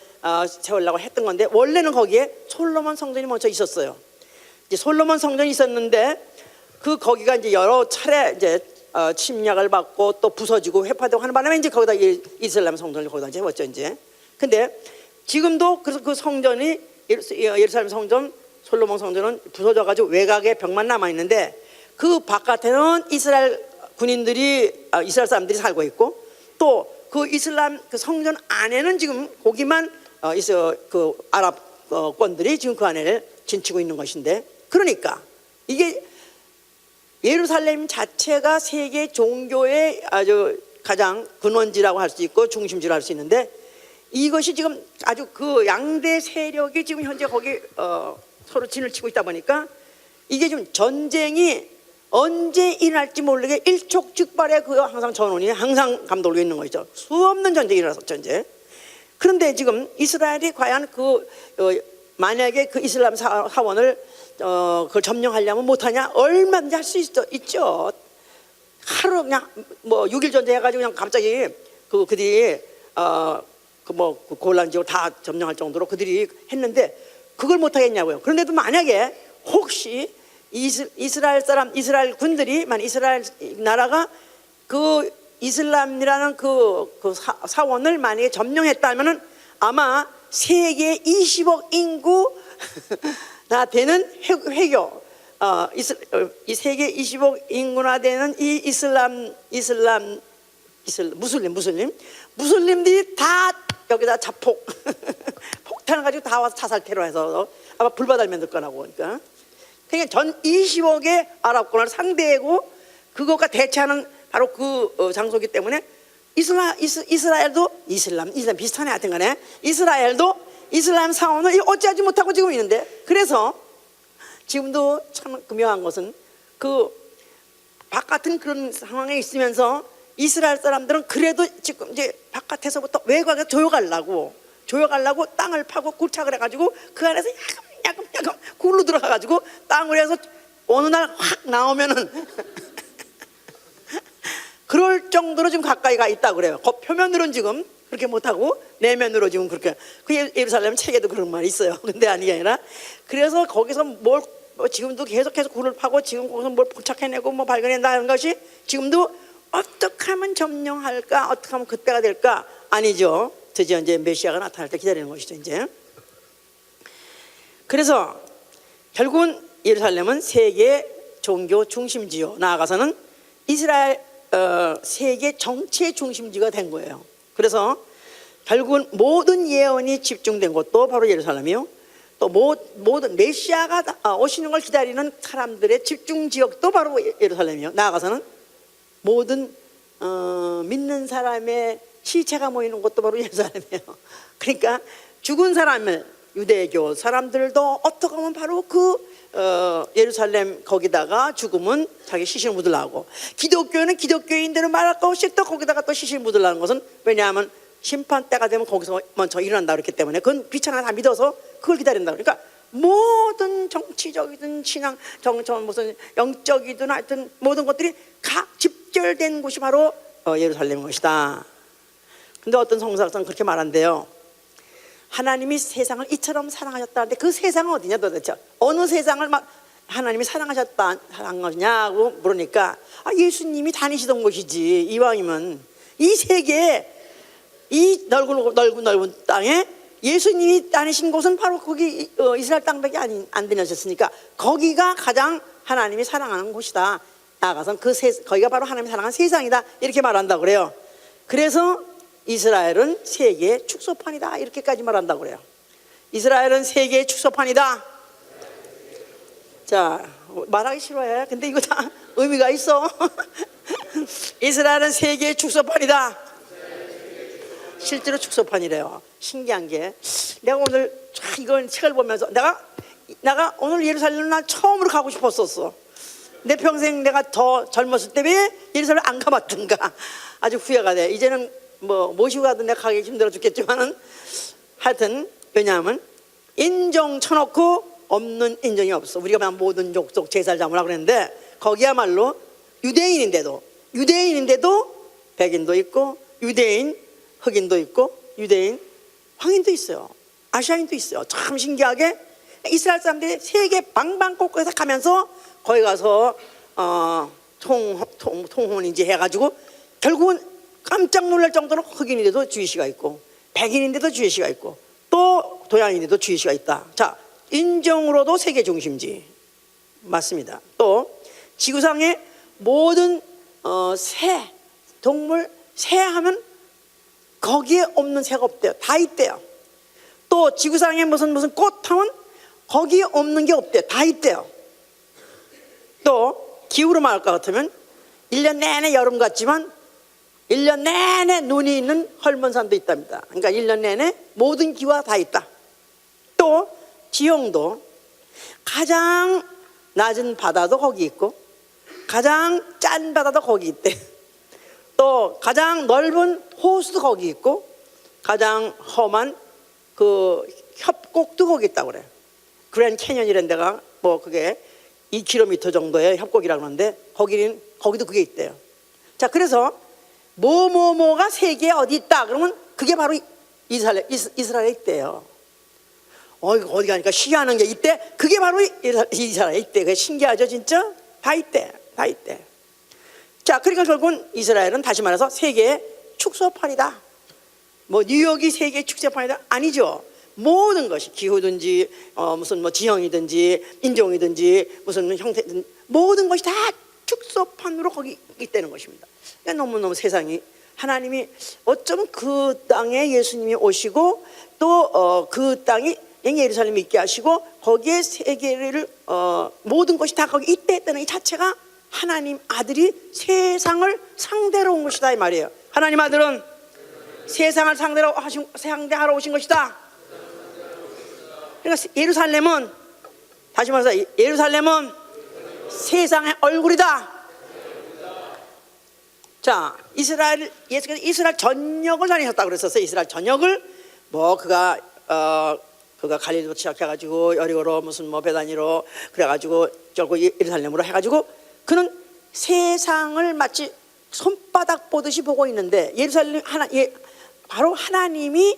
세우려고 했던 건데, 원래는 거기에 솔로몬 성전이 먼저 있었어요. 이제 솔로몬 성전이 있었는데 거기가 이제 여러 차례 이제 침략을 받고 또 부서지고 회파되고 하는 바람에 이제 거기다 이슬람 성전을 거기다 세웠죠. 이제 근데 지금도 그래서 그 성전이 예루살렘 성전, 솔로몬 성전은 부서져 가지고 외곽에 벽만 남아 있는데 그 바깥에는 이스라엘 군인들이 이스라엘 사람들이 살고 있고 또 그 이슬람 그 성전 안에는 지금 거기만 있어 그 아랍권들이 지금 그 안에를 진치고 있는 것인데, 그러니까 이게 예루살렘 자체가 세계 종교의 아주 가장 근원지라고 할 수 있고 중심지라고 할 수 있는데, 이것이 지금 아주 그 양대 세력이 지금 현재 거기 서로 진을 치고 있다 보니까 이게 지금 전쟁이 언제 일어날지 모르게 일촉즉발의 그 항상 전원이 항상 감돌고 있는 것이죠. 수없는 전쟁이 일어나서 전쟁. 그런데 지금 이스라엘이 과연 만약에 그 이슬람 사원을 그걸 점령하려면 못하냐? 얼마든지 할 수 있죠. 하루 그냥 뭐 6일 전쟁 해가지고 그냥 갑자기 그들이 그 골란 지역을 다 점령할 정도로 그들이 했는데 그걸 못하겠냐고요. 그런데도 만약에 혹시 이스라엘 군들이 이스라엘 나라가 그 이슬람이라는 그 사원을 만약에 점령했다면은 아마 세계 20억 인구나 되는 회교 이 세계 20억 인구나 되는 이 무슬림들이 다 여기다 자폭 폭탄을 가지고 다 와서 자살 테러해서 아마 불바다를 만들 거라고. 그러니까 전 20억의 아랍권을 상대하고 그것과 대체하는 바로 그 장소이기 때문에 이스라엘도 이슬람 비슷하네. 하여튼간에 이스라엘도 이슬람 사원을 어찌하지 못하고 지금 있는데, 그래서 지금도 참 묘한 것은 그 바깥은 그런 상황에 있으면서 이스라엘 사람들은 그래도 지금 이제 바깥에서부터 외곽에 조여가려고 땅을 파고 굴착을 해가지고 그 안에서 야금 굴로 들어가가지고 땅을 해서 어느 날 확 나오면은 그럴 정도로 지금 가까이 가 있다고 그래요. 표면으로는 지금 그렇게 못하고 내면으로 지금 그렇게. 그 예루살렘 책에도 그런 말이 있어요. 근데 아니게 아니라 그래서 거기서 지금도 계속해서 굴을 파고 지금 거기서 뭘 포착해내고 발견한다는 것이 지금도 어떻게 하면 점령할까, 어떻게 하면 그때가 될까? 아니죠. 드디어 이제 메시아가 나타날 때 기다리는 것이죠. 이제 그래서 결국은 예루살렘은 세계 종교 중심지요, 나아가서는 이스라엘 세계 정치의 중심지가 된 거예요. 그래서 결국은 모든 예언이 집중된 곳도 바로 예루살렘이요, 또 모든 메시아가 오시는 걸 기다리는 사람들의 집중 지역도 바로 예루살렘이요, 나아가서는 모든 믿는 사람의 시체가 모이는 곳도 바로 예루살렘이에요. 그러니까 죽은 사람을 유대교 사람들도 어떻게 보면 바로 예루살렘 거기다가 죽으면 자기 시신을 묻으려고, 기독교는 기독교인대로 말할 것 없이 또 거기다가 또 시신을 묻으려는 것은 왜냐하면 심판 때가 되면 거기서 먼저 일어난다 그렇기 때문에 그건 귀찮아 다 믿어서 그걸 기다린다. 그러니까 모든 정치적이든 신앙 무슨 영적이든 하여튼 모든 것들이 다 집결된 곳이 바로 예루살렘인 것이다. 근데 어떤 성서학자는 그렇게 말한대요. 하나님이 세상을 이처럼 사랑하셨다는데 그 세상은 어디냐 도대체? 어느 세상을 하나님이 사랑한 거냐고 물으니까 예수님이 다니시던 곳이지. 이왕이면 이 세계에 이 넓은 땅에 예수님이 다니신 곳은 바로 거기 이스라엘 땅밖에 안 다니셨으니까 거기가 가장 하나님이 사랑하는 곳이다. 나아가서 거기가 바로 하나님이 사랑하는 세상이다. 이렇게 말한다고 그래요. 그래서 이스라엘은 세계의 축소판이다. 이렇게까지 말한다고 그래요. 이스라엘은 세계의 축소판이다. 자, 말하기 싫어해. 근데 이거 다 의미가 있어. 이스라엘은 세계의 축소판이다. 실제로 축소판이래요. 신기한 게 내가 오늘 이걸 책을 보면서 내가 오늘 예루살렘 난 처음으로 가고 싶었었어. 내 평생 내가 더 젊었을 때 왜 예루살렘 안 가봤던가 아주 후회가 돼. 이제는 모시고 가도 내가 가기 힘들어 죽겠지만은 하여튼 왜냐하면 인정 쳐놓고 없는 인정이 없어. 우리가 모든 족속 제사를 잡으라고 그랬는데 거기야말로 유대인인데도 백인도 있고 유대인 흑인도 있고 유대인 황인도 있어요. 아시아인도 있어요. 참 신기하게 이스라엘 사람들이 세계 방방곡곡에서 가면서 거기 가서 통혼인지 해가지고 결국은 깜짝 놀랄 정도로 흑인인데도 주의시가 있고 백인인데도 주의시가 있고 또 동양인에도 주의시가 있다. 자, 인종으로도 세계 중심지 맞습니다. 또 지구상의 모든 새, 동물, 새 하면 거기에 없는 새가 없대요. 다 있대요. 또 지구상에 무슨 꽃 하면 거기에 없는 게 없대요. 다 있대요. 또 기후로 말할 것 같으면 1년 내내 여름 같지만 1년 내내 눈이 있는 헐몬산도 있답니다. 그러니까 1년 내내 모든 기후가 다 있다. 또 지형도 가장 낮은 바다도 거기 있고 가장 짠 바다도 거기 있대. 또 가장 넓은 호수도 거기 있고 가장 험한 그 협곡도 거기 있다고 그래. 그랜드 캐년이라는 데가 뭐 그게 2km 정도의 협곡이라고 하는데 거기도 그게 있대요. 자, 그래서 뭐가 세계에 어디 있다 그러면 그게 바로 이스라엘에 있대요. 어디 가니까 시기하는 게 있대. 그게 바로 이스라엘에 있대. 그게 신기하죠, 진짜? 다 있대. 자, 그러니까 결국은 이스라엘은 다시 말해서 세계의 축소판이다. 뭐 뉴욕이 세계의 축소판이다? 아니죠. 모든 것이 기후든지 무슨 뭐 지형이든지 인종이든지 무슨 형태든 모든 것이 다 축소판으로 거기 있다는 것입니다. 그러니까 너무너무 세상이 하나님이 어쩌면 그 땅에 예수님이 오시고 또 그 땅이 예루살렘에 있게 하시고 거기에 세계를 모든 것이 다 거기 있다 했다는 이 자체가 하나님 아들이 세상을 상대로 온 것이다 이 말이에요. 하나님 아들은 세상을 상대하러 오신 것이다. 그러니까 예루살렘은 다시 말해서 예루살렘은 세상의 얼굴이다. 자, 예수께서 이스라엘 전역을 다니셨다고 그랬었어요. 이스라엘 전역을 뭐 그가 갈릴리부터 시작해가지고 여리고로 무슨 뭐 베다니로 그래가지고 결국 예루살렘으로 해가지고 그는 세상을 마치 손바닥 보듯이 보고 있는데 예루살렘 바로 하나님이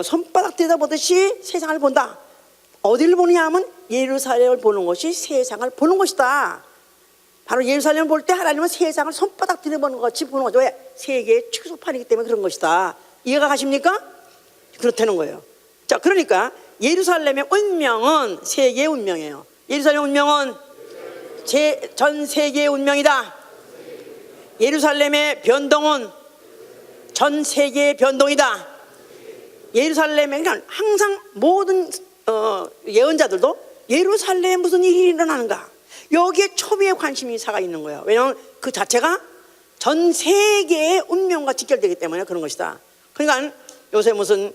손바닥 들여다보듯이 세상을 본다. 어디를 보느냐 하면 예루살렘을 보는 것이 세상을 보는 것이다. 바로 예루살렘을 볼 때 하나님은 세상을 손바닥 들여보는 것 같이 보는 거죠. 왜? 세계의 축소판이기 때문에 그런 것이다. 이해가 가십니까? 그렇다는 거예요. 자, 그러니까 예루살렘의 운명은 세계의 운명이에요. 예루살렘 운명은 전 세계의 운명이다. 예루살렘의 변동은 전 세계의 변동이다. 예루살렘에 그러니까 항상 모든 예언자들도 예루살렘에 무슨 일이 일어나는가 여기에 초미의 관심이 사가 있는 거예요. 왜냐하면 그 자체가 전 세계의 운명과 직결되기 때문에 그런 것이다. 그러니까 요새 무슨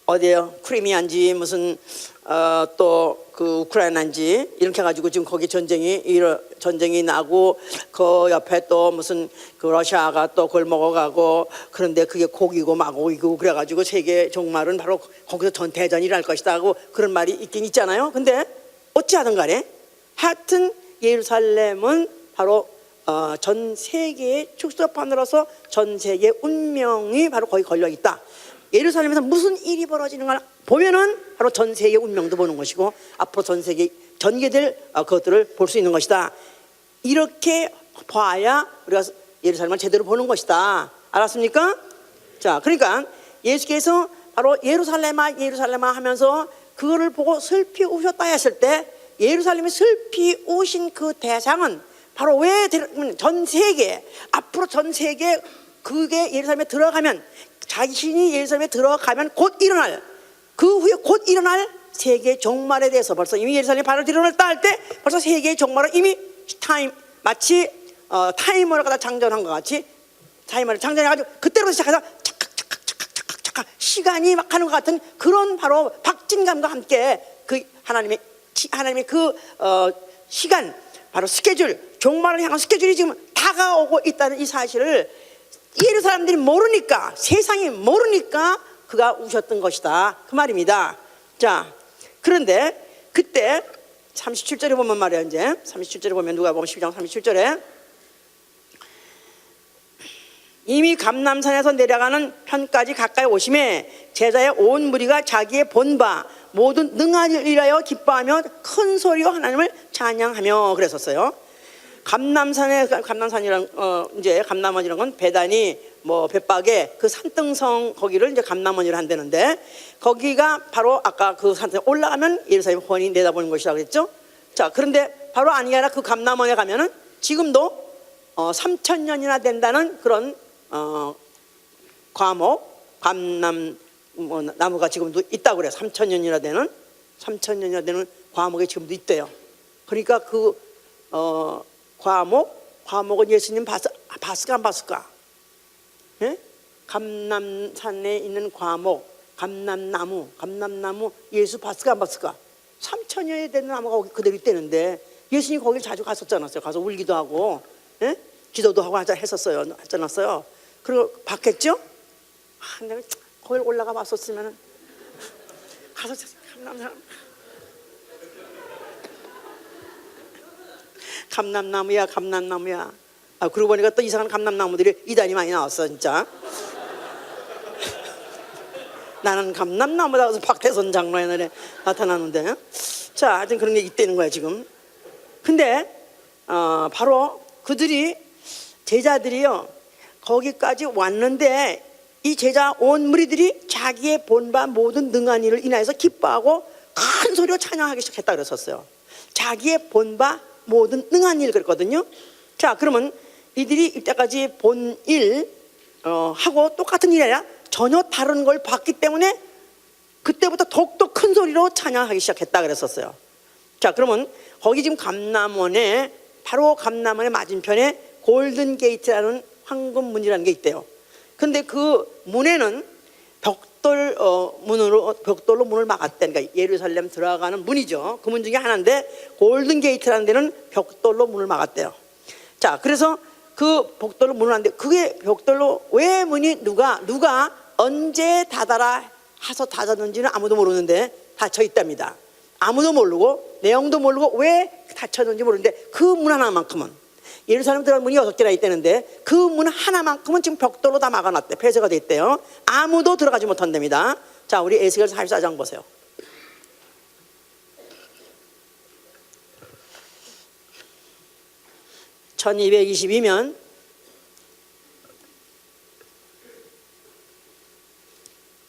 어디에요? 크리미아인지 무슨 또 그 우크라이나인지 이렇게 해가지고 지금 거기 전쟁이 나고 그 옆에 또 무슨 그 러시아가 또 그걸 먹어가고 그런데 그게 고기고 마고이고 그래가지고 세계 종말은 바로 거기서 대전이 날 것이다 하고 그런 말이 있긴 있잖아요. 근데 어찌하든 간에 하여튼 예루살렘은 바로 전 세계의 축소판으로서 전 세계의 운명이 바로 거기 걸려 있다. 예루살렘에서 무슨 일이 벌어지는가 보면은 바로 전 세계의 운명도 보는 것이고 앞으로 전 세계 전개될 것들을 볼 수 있는 것이다. 이렇게 봐야 우리가 예루살렘을 제대로 보는 것이다. 알았습니까? 자, 그러니까 예수께서 바로 예루살렘아 하면서 그거를 보고 슬피 우셨다 했을 때 예루살렘이 슬피 우신 그 대상은 바로 왜 전 세계 앞으로 전 세계 그게 예루살렘에 들어가면 자신이 예루살렘에 들어가면 곧 일어날 그 후에 곧 일어날 세계의 종말에 대해서 벌써 이미 예루살렘이 발을 들여놓았다 할 때 벌써 세계의 종말을 이미 마치 타이머를 갖다 장전한 것 같이 타이머를 장전해가지고 그때부터 시작해서 착각 시간이 막 가는 것 같은 그런 바로 박진감과 함께 그 하나님의 그 시간 바로 스케줄 종말을 향한 스케줄이 지금 다가오고 있다는 이 사실을 예루살렘들이 모르니까 세상이 모르니까 그가 우셨던 것이다 그 말입니다. 자, 그런데 그때 37절에 보면 말이야 이제 37절에 보면 누가 보면 12장 37절에 이미 감람산에서 내려가는 편까지 가까이 오심에 제자의 온 무리가 자기의 본바 모든 능하를 위하여 기뻐하며 큰 소리로 하나님을 찬양하며 그랬었어요. 감람산이란 이제 감람원이라는 건 베다니 뭐 벳박에 그 산등성 거기를 이제 감람원이라 한다는데, 거기가 바로 아까 그 산등 올라가면 예루살렘 혼이 내다보는 곳이라고 그랬죠. 자, 그런데 바로 아니라 그 감람원에 가면은 지금도 3,000년이나 된다는 그런 과목 감람 뭐 나무가 지금도 있다고 그래요. 3,000년이나 되는 과목이 지금도 있대요. 그러니까 그 과목은 예수님 봤을까 안 봤을까? 예? 감람산에 있는 과목, 감람나무 예수 봤을까 안 봤을까? 3,000년이 되는 나무가 거기 그대로 있다는데 예수님 거길 자주 갔었잖아요. 가서 울기도 하고, 예? 기도도 하고 하잖았어요. 그리고 봤겠죠? 내가 거길 올라가 봤었으면 가서 감람나무야. 그러고 보니까 또 이상한 감람나무들이 이단이 많이 나왔어 진짜. 나는 감람나무다 그래서 박태선 장로의 나타나는데, 자, 하여튼 그런 게 있다는 거야 지금. 근데 바로 그들이 제자들이요 거기까지 왔는데 이 제자 온 무리들이 자기의 본바 모든 능한 일을 인하여서 기뻐하고 큰 소리로 찬양하기 시작했다 그랬었어요. 자기의 본바 모든 능한 일 그랬거든요. 자, 그러면 이들이 이때까지 본 일 하고 똑같은 일이 아니라 전혀 다른 걸 봤기 때문에 그때부터 더욱더 큰 소리로 찬양하기 시작했다 그랬었어요. 자, 그러면 거기 지금 바로 감람원의 맞은편에 골든 게이트라는 황금 문이라는 게 있대요. 근데 그 문에는 벽돌로 문을 막았대. 그러니까 예루살렘 들어가는 문이죠. 그 문 중에 하나인데 골든 게이트라는 데는 벽돌로 문을 막았대요. 자, 그래서 그 벽돌로 문을 하는데 그게 벽돌로 왜 문이 누가 언제 닫아라 해서 닫았는지는 아무도 모르는데 닫혀 있답니다. 아무도 모르고 내용도 모르고 왜 닫혔는지 모르는데 그 문 하나만큼은, 예루살렘 들어가는 문이 6개나 있다는데 그 문 하나만큼은 지금 벽돌로 다 막아놨대. 폐쇄가 돼 있대요. 아무도 들어가지 못한답니다. 자, 우리 에스겔 44장 보세요. (1222면)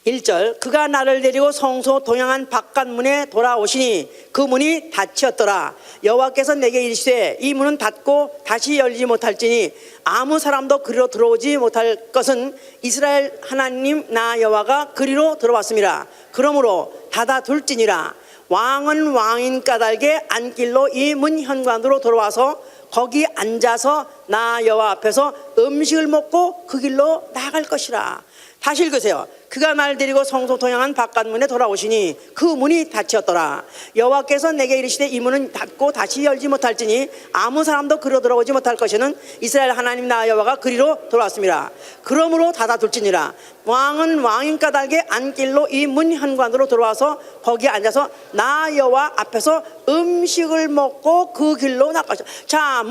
1절, 그가 나를 데리고 성소 동양한 바깥문에 돌아오시니 그 문이 닫혔더라. 여호와께서 내게 이르시되 이 문은 닫고 다시 열리지 못할지니 아무 사람도 그리로 들어오지 못할 것은 이스라엘 하나님 나 여호와가 그리로 들어왔습니다. 그러므로 닫아둘지니라. 왕은 왕인 까닭에 안길로 이 문 현관으로 들어와서 거기 앉아서 나 여호와 앞에서 음식을 먹고 그 길로 나아갈 것이라. 다시 읽으세요. 그가 날 데리고 성소 동양한 바깥문에 돌아오시니 그 문이 닫혔더라. 여호와께서 내게 이르시되 이 문은 닫고 다시 열지 못할지니 아무 사람도 그리로 들어오지 못할 것이는 이스라엘 하나님 나 여호와가 그리로 돌아왔습니다. 그러므로 닫아둘지니라. 왕은 왕인 까닭에 안길로 이 문 현관으로 들어와서 거기에 앉아서 나 여호와 앞에서 음식을 먹고 그 길로 나갈 것이다. 자,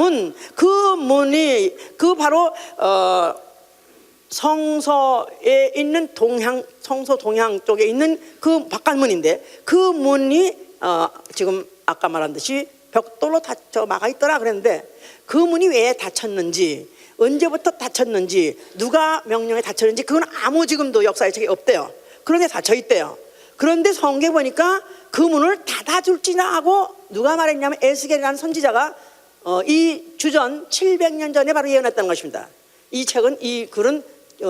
그 문이 바로 성소에 있는 성소 동향 쪽에 있는 그 바깥문인데 그 문이 지금 아까 말한 듯이 벽돌로 닫혀 막아 있더라 그랬는데 그 문이 왜 닫혔는지, 언제부터 닫혔는지, 누가 명령에 닫혔는지 그건 아무 지금도 역사의 책이 없대요. 그런데 닫혀 있대요. 그런데 성경에 보니까 그 문을 닫아줄지나 하고 누가 말했냐면 에스겔이라는 선지자가 이 주전 700년 전에 바로 예언했다는 것입니다. 이 글은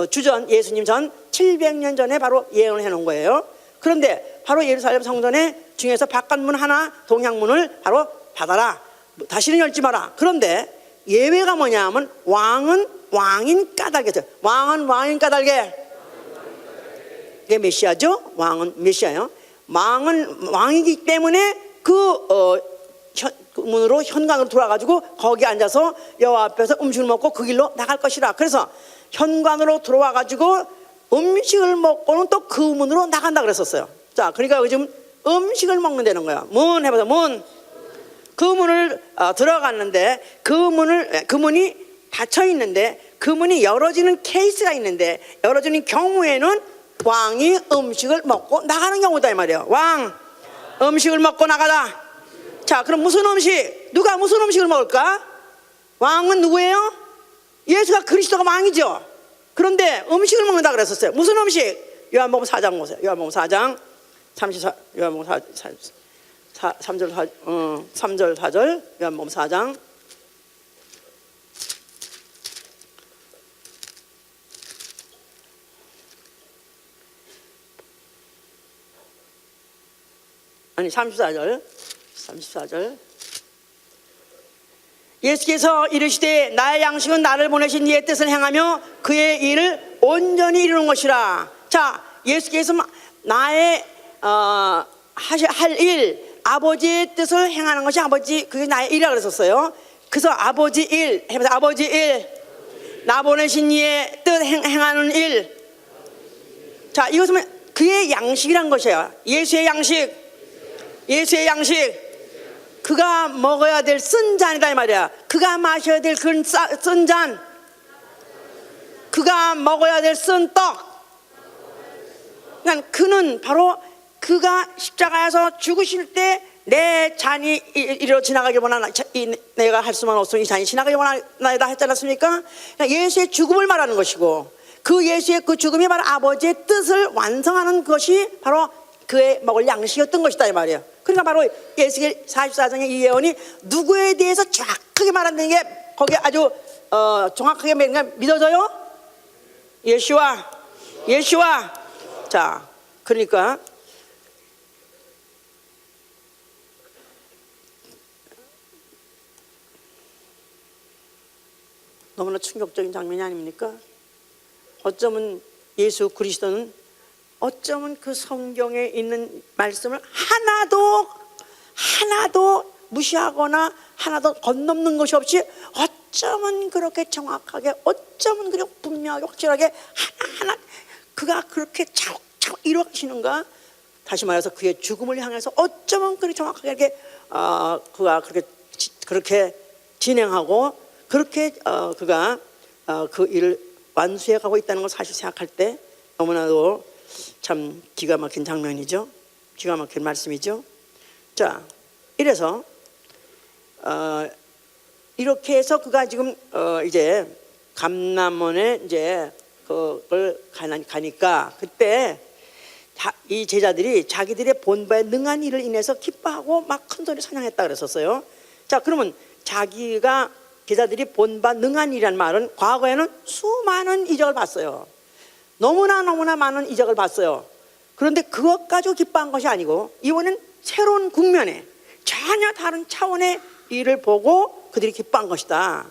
주전 예수님 전 700년 전에 바로 예언을 해놓은 거예요. 그런데 바로 예루살렘 성전의 중에서 바깥문 하나 동양문을 바로 닫아라, 다시는 열지 마라. 그런데 예외가 뭐냐 하면 왕은 왕인 까닭에, 왕은 왕인 까닭에, 이게 메시아죠. 왕은 메시아요. 왕은 왕이기 때문에 그 문으로 현관으로 돌아가지고 거기 앉아서 여호와 앞에서 음식을 먹고 그 길로 나갈 것이라. 그래서 현관으로 들어와 가지고 음식을 먹고는 또 그 문으로 나간다 그랬었어요. 자, 그러니까 지금 음식을 먹는다는 거야. 문 해보자. 문. 그 문을 들어갔는데 그 문이 닫혀 있는데 그 문이 열어지는 케이스가 있는데 열어지는 경우에는 왕이 음식을 먹고 나가는 경우다 이 말이에요. 왕 음식을 먹고 나가다. 자, 그럼 무슨 음식? 누가 무슨 음식을 먹을까? 왕은 누구예요? 예수가 그리스도가 왕이죠. 그런데 음식을 먹는다 그랬었어요. 무슨 음식? 요한복음 4장 보세요. 요한복음 4장 34, 요한복음 3절 3절 4절 요한복음 4장. 아니 34절 예수께서 이르시되 나의 양식은 나를 보내신 이의 뜻을 행하며 그의 일을 온전히 이루는 것이라. 자, 예수께서 나의 할 일, 아버지의 뜻을 행하는 것이 아버지, 그게 나의 일이라고 그랬었어요. 그래서 아버지 일 해보세요. 아버지 일, 나 보내신 이의 뜻 행하는 일. 자, 이것은 그의 양식이란 것이에요. 예수의 양식. 예수의 양식, 그가 먹어야 될 쓴 잔이다 이 말이야. 그가 마셔야 될 그 쓴 잔, 그가 먹어야 될 쓴 떡. 그러니까 그는 바로 그가 십자가에서 죽으실 때 내 잔이 이리로 지나가길 원하나, 내가 할 수만 없으면 이 잔이 지나가길 원하나이다 했지 않았습니까? 그러니까 예수의 죽음을 말하는 것이고, 그 예수의 그 죽음이 바로 아버지의 뜻을 완성하는 것이 바로 그의 먹을 양식이었던 것이다 이 말이에요. 그러니까 바로 예수의 44장의 이 예언이 누구에 대해서 정확하게 말한다는 게 거기에 아주 정확하게 믿어져요? 예수와. 자, 그러니까 너무나 충격적인 장면이 아닙니까? 어쩌면 예수 그리스도는 어쩌면 그 성경에 있는 말씀을 하나도 무시하거나 하나도 건넘는 것이 없이 어쩌면 그렇게 정확하게, 어쩌면 그렇게 분명하게 확실하게 하나하나 그가 그렇게 차곡차곡 이루어가시는가. 다시 말해서 그의 죽음을 향해서 어쩌면 그렇게 정확하게 이렇게 그가 그렇게 진행하고 그렇게 그가 그 일을 완수해 가고 있다는 걸 사실 생각할 때 너무나도 참 기가 막힌 장면이죠. 기가 막힌 말씀이죠. 자, 이래서 이렇게 해서 그가 지금 이제 감람원에 이제 그걸 가니까 그때 이 제자들이 자기들의 본바에 능한 일을 인해서 기뻐하고 막 큰소리 찬양했다 그랬었어요. 자, 그러면 자기가 제자들이 본바 능한 일이라는 말은 과거에는 수많은 이적을 봤어요. 너무나 많은 이적을 봤어요. 그런데 그것 가지고 기뻐한 것이 아니고 이번엔 새로운 국면에 전혀 다른 차원의 일을 보고 그들이 기뻐한 것이다.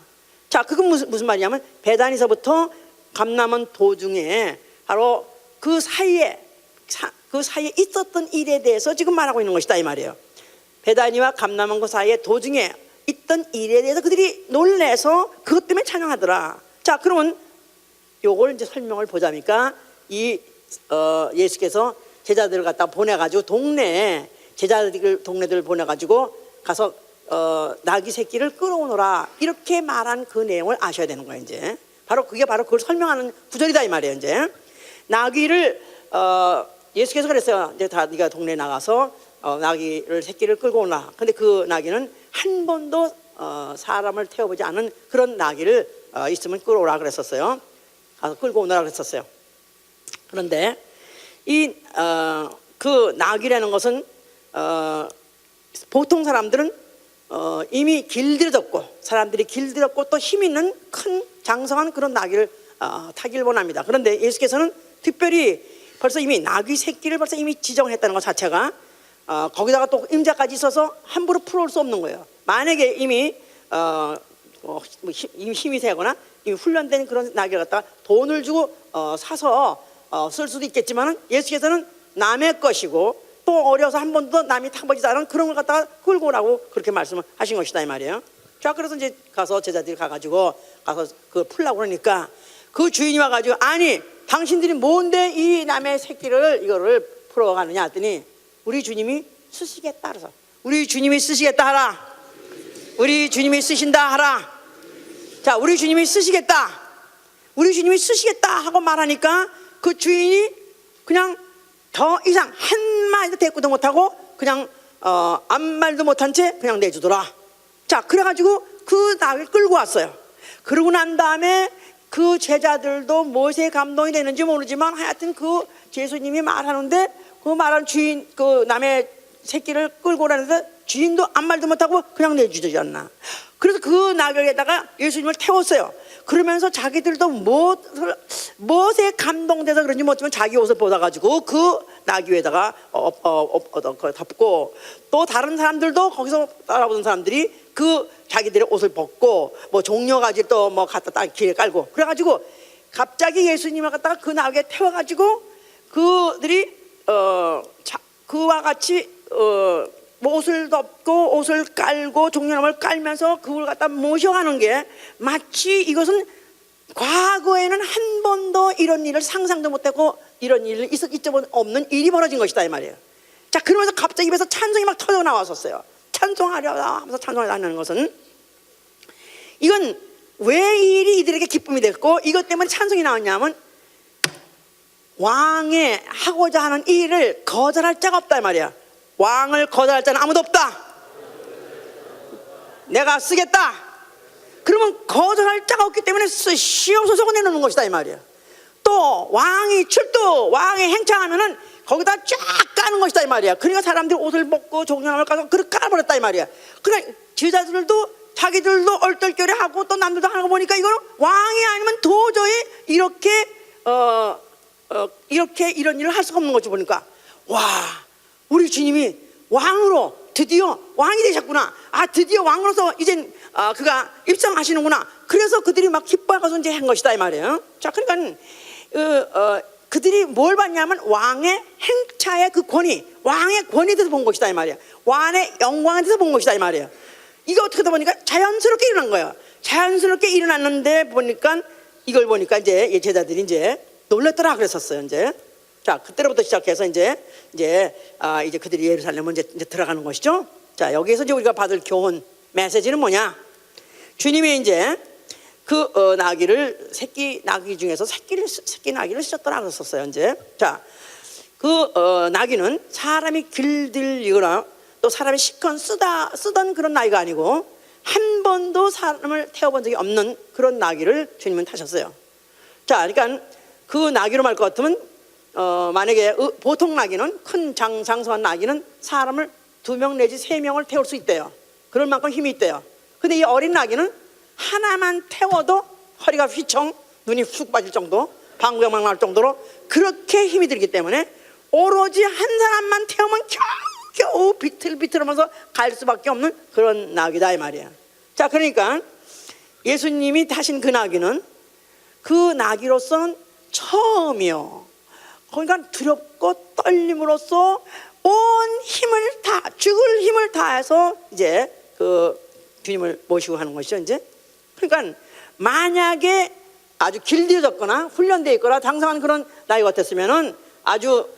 자, 그건 무슨 말이냐면 베다니서부터 감람원 도중에 바로 그 사이에 있었던 일에 대해서 지금 말하고 있는 것이다 이 말이에요. 베다니와 감람원 그 사이에 도중에 있던 일에 대해서 그들이 놀래서 그것 때문에 찬양하더라. 자, 그러면 요걸 이제 설명을 보자니까 예수께서 제자들을 갖다 보내가지고 동네들 보내가지고 가서 나귀 새끼를 끌어오너라 이렇게 말한 그 내용을 아셔야 되는 거예요. 이제 그게 바로 그걸 설명하는 구절이다 이 말이에요. 이제 나귀를 예수께서 그랬어요. 이제 다 네가 동네 나가서 나귀를 새끼를 끌고 오나. 근데 그 나귀는 한 번도 사람을 태워보지 않은 그런 나귀를 있으면 끌어오라 그랬었어요. 가서 끌고 오느라 그랬었어요. 그런데 그 나귀라는 것은 보통 사람들은 이미 사람들이 길들였고 또 힘 있는 큰 장성한 그런 나귀를 타기를 원합니다. 그런데 예수께서는 특별히 벌써 이미 나귀 새끼를 벌써 이미 지정했다는 것 자체가 거기다가 또 임자까지 있어서 함부로 풀어올 수 없는 거예요. 만약에 이미 힘이 세거나 이미 훈련된 그런 나귀를 갖다가 돈을 주고 사서 쓸 수도 있겠지만은 예수께서는 남의 것이고 또 어려서 한 번도 남이 타보지도 않은 그런 걸 갖다가 끌고 오라고 그렇게 말씀을 하신 것이다 이 말이에요. 자, 그래서 이제 가서 제자들이 가가지고 가서 그걸 풀라고 그러니까 그 주인이 와가지고 아니 당신들이 뭔데 이 남의 새끼를 이거를 풀어가느냐 했더니 우리 주님이 쓰시겠다 그래서 우리 주님이 쓰시겠다 하라. 우리 주님이 쓰신다 하라. 자, 우리 주님이 쓰시겠다 하고 말하니까 그 주인이 그냥 더 이상 한마디도 대꾸도 못하고 그냥 아무 말도 못한 채 그냥 내주더라. 자, 그래가지고 그 나귀를 끌고 왔어요. 그러고 난 다음에 그 제자들도 무엇에 감동이 되는지 모르지만 하여튼 그 예수님이 말하는데 그 말하는 주인, 그 남의 새끼를 끌고 오라는데 주인도 아무 말도 못하고 그냥 내주지 않나. 그래서 그 나귀에다가 예수님을 태웠어요. 그러면서 자기들도 무엇에 감동돼서 그런지 모르지만 자기 옷을 벗어가지고 그 나귀에다가 덮고, 또 다른 사람들도 거기서 따라오던 사람들이 그 자기들의 옷을 벗고 뭐 종려가지 또 뭐 갖다 딱 길에 깔고 그래가지고 갑자기 예수님을 갖다가 그 나귀에 태워가지고 그들이 그와 같이 뭐 옷을 덮고 옷을 깔고 종려나무를 깔면서 그걸 갖다 모셔가는 게 마치 이것은 과거에는 한 번도 이런 일을 상상도 못하고 이런 일이 있을 적 없는 일이 벌어진 것이다 이 말이에요. 자, 그러면서 갑자기 입에서 찬송이 막 터져 나왔었어요. 찬송하려다 하면서 찬송을 하는 것은, 이건 왜 이 일이 이들에게 기쁨이 됐고 이것 때문에 찬송이 나왔냐면 왕의 하고자 하는 이 일을 거절할 자가 없다 이 말이야. 왕을 거절할 자는 아무도 없다. 내가 쓰겠다. 그러면 거절할 자가 없기 때문에 시험소송을 내놓는 것이다 이 말이야. 또 왕이 출두, 왕이 행차하면은 거기다 쫙 까는 것이다 이 말이야. 그러니까 사람들이 옷을 벗고 종려나무를 까서 그렇게 깔아버렸다 이 말이야. 그러니까 제자들도 자기들도 얼떨결에하고 또 남들도 하는 거 보니까 이거는 왕이 아니면 도저히 이렇게 이런 일을 할 수가 없는 거지. 보니까 와, 우리 주님이 왕으로 드디어 왕이 되셨구나. 아, 드디어 왕으로서 이젠 그가 입성하시는구나. 그래서 그들이 막 기뻐하고서 이제 한 것이다 이 말이에요. 자, 그러니까 그들이 뭘 봤냐면 왕의 행차의 그 권위, 왕의 권위에 대해서 본 것이다 이 말이야. 왕의 영광에 대해서 본 것이다 이 말이야. 이게 어떻게 하다 보니까 자연스럽게 일어난 거예요. 자연스럽게 일어났는데 보니까 이걸 보니까 이제 제자들이 이제 놀랬더라 그랬었어요. 이제 자, 그때부터 시작해서 이제 그들이 예루살렘을 이제 들어가는 것이죠. 자, 여기에서 이제 우리가 받을 교훈 메시지는 뭐냐? 주님이 이제 그 나귀를 새끼 나귀 중에서 새끼 나귀를 쓰셨더라 그랬었어요. 이제 자, 그 나귀는 사람이 길들이거나 또 사람이 시컨 쓰던 그런 나귀가 아니고 한 번도 사람을 태워본 적이 없는 그런 나귀를 주님은 타셨어요. 자, 그러니까 그 나귀로 말 것 같으면 만약에 보통 나귀는 큰 장성한 나귀는 사람을 2명 내지 3명을 태울 수 있대요. 그럴 만큼 힘이 있대요. 근데 이 어린 나귀는 하나만 태워도 허리가 휘청, 눈이 쑥 빠질 정도, 방구역만 나올 정도로 그렇게 힘이 들기 때문에 오로지 한 사람만 태우면 겨우 비틀비틀하면서 갈 수밖에 없는 그런 나귀다 이 말이야. 자, 그러니까 예수님이 타신 그 나귀는 그 나귀로서는 처음이요. 그러니까 두렵고 떨림으로써 온 힘을 다, 죽을 힘을 다해서 이제 그 주님을 모시고 하는 것이죠. 이제 그러니까 만약에 아주 길들여졌거나 훈련되어 있거나 장성한 그런 나이 같았으면은 아주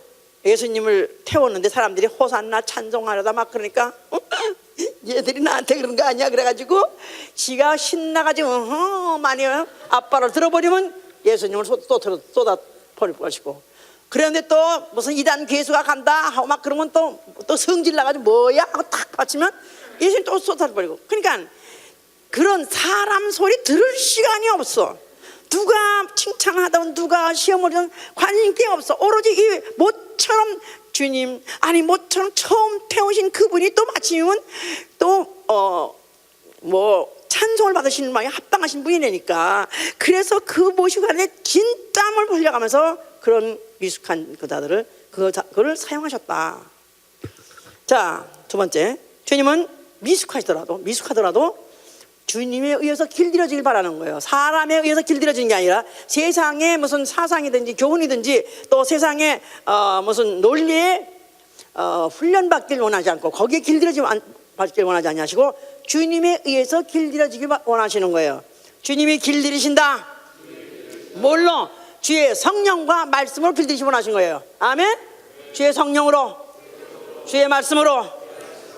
예수님을 태웠는데 사람들이 호산나 찬송하려다 막 그러니까 얘들이 나한테 그런 거 아니야 그래가지고 지가 신나가지고 많이 아빠를 들어버리면 예수님을 쏟아 버릴 것이고, 그런데 또 무슨 이단 괴수가 간다 하고 막 그러면 또 성질 나가지고 뭐야 하고 탁 받치면 예수님 또 쏟아버리고. 그러니까 그런 사람 소리 들을 시간이 없어. 누가 칭찬하던 누가 시험을 하던 관심이 없어. 오로지 이 모처럼 주님, 아니 모처럼 처음 태우신 그분이 또 마치면 또 찬송을 받으시는 분이 합당하신 분이라니까. 그래서 그 모시고 가는데 진땀을 흘려가면서 그런 미숙한 그자들을 그걸 사용하셨다. 자, 두 번째, 주님은 미숙하더라도 주님에 의해서 길들여지길 바라는 거예요. 사람에 의해서 길들여지는 게 아니라 세상의 무슨 사상이든지 교훈이든지 또 세상의 무슨 논리에 훈련받길 원하지 않고 거기에 받길 원하지 않으시고 주님에 의해서 길들여지길 원하시는 거예요. 주님이 길들이신다. 뭘로? 주의 성령과 말씀으로 길들이시기 원하신 거예요. 아멘? 주의 성령으로, 주의 말씀으로.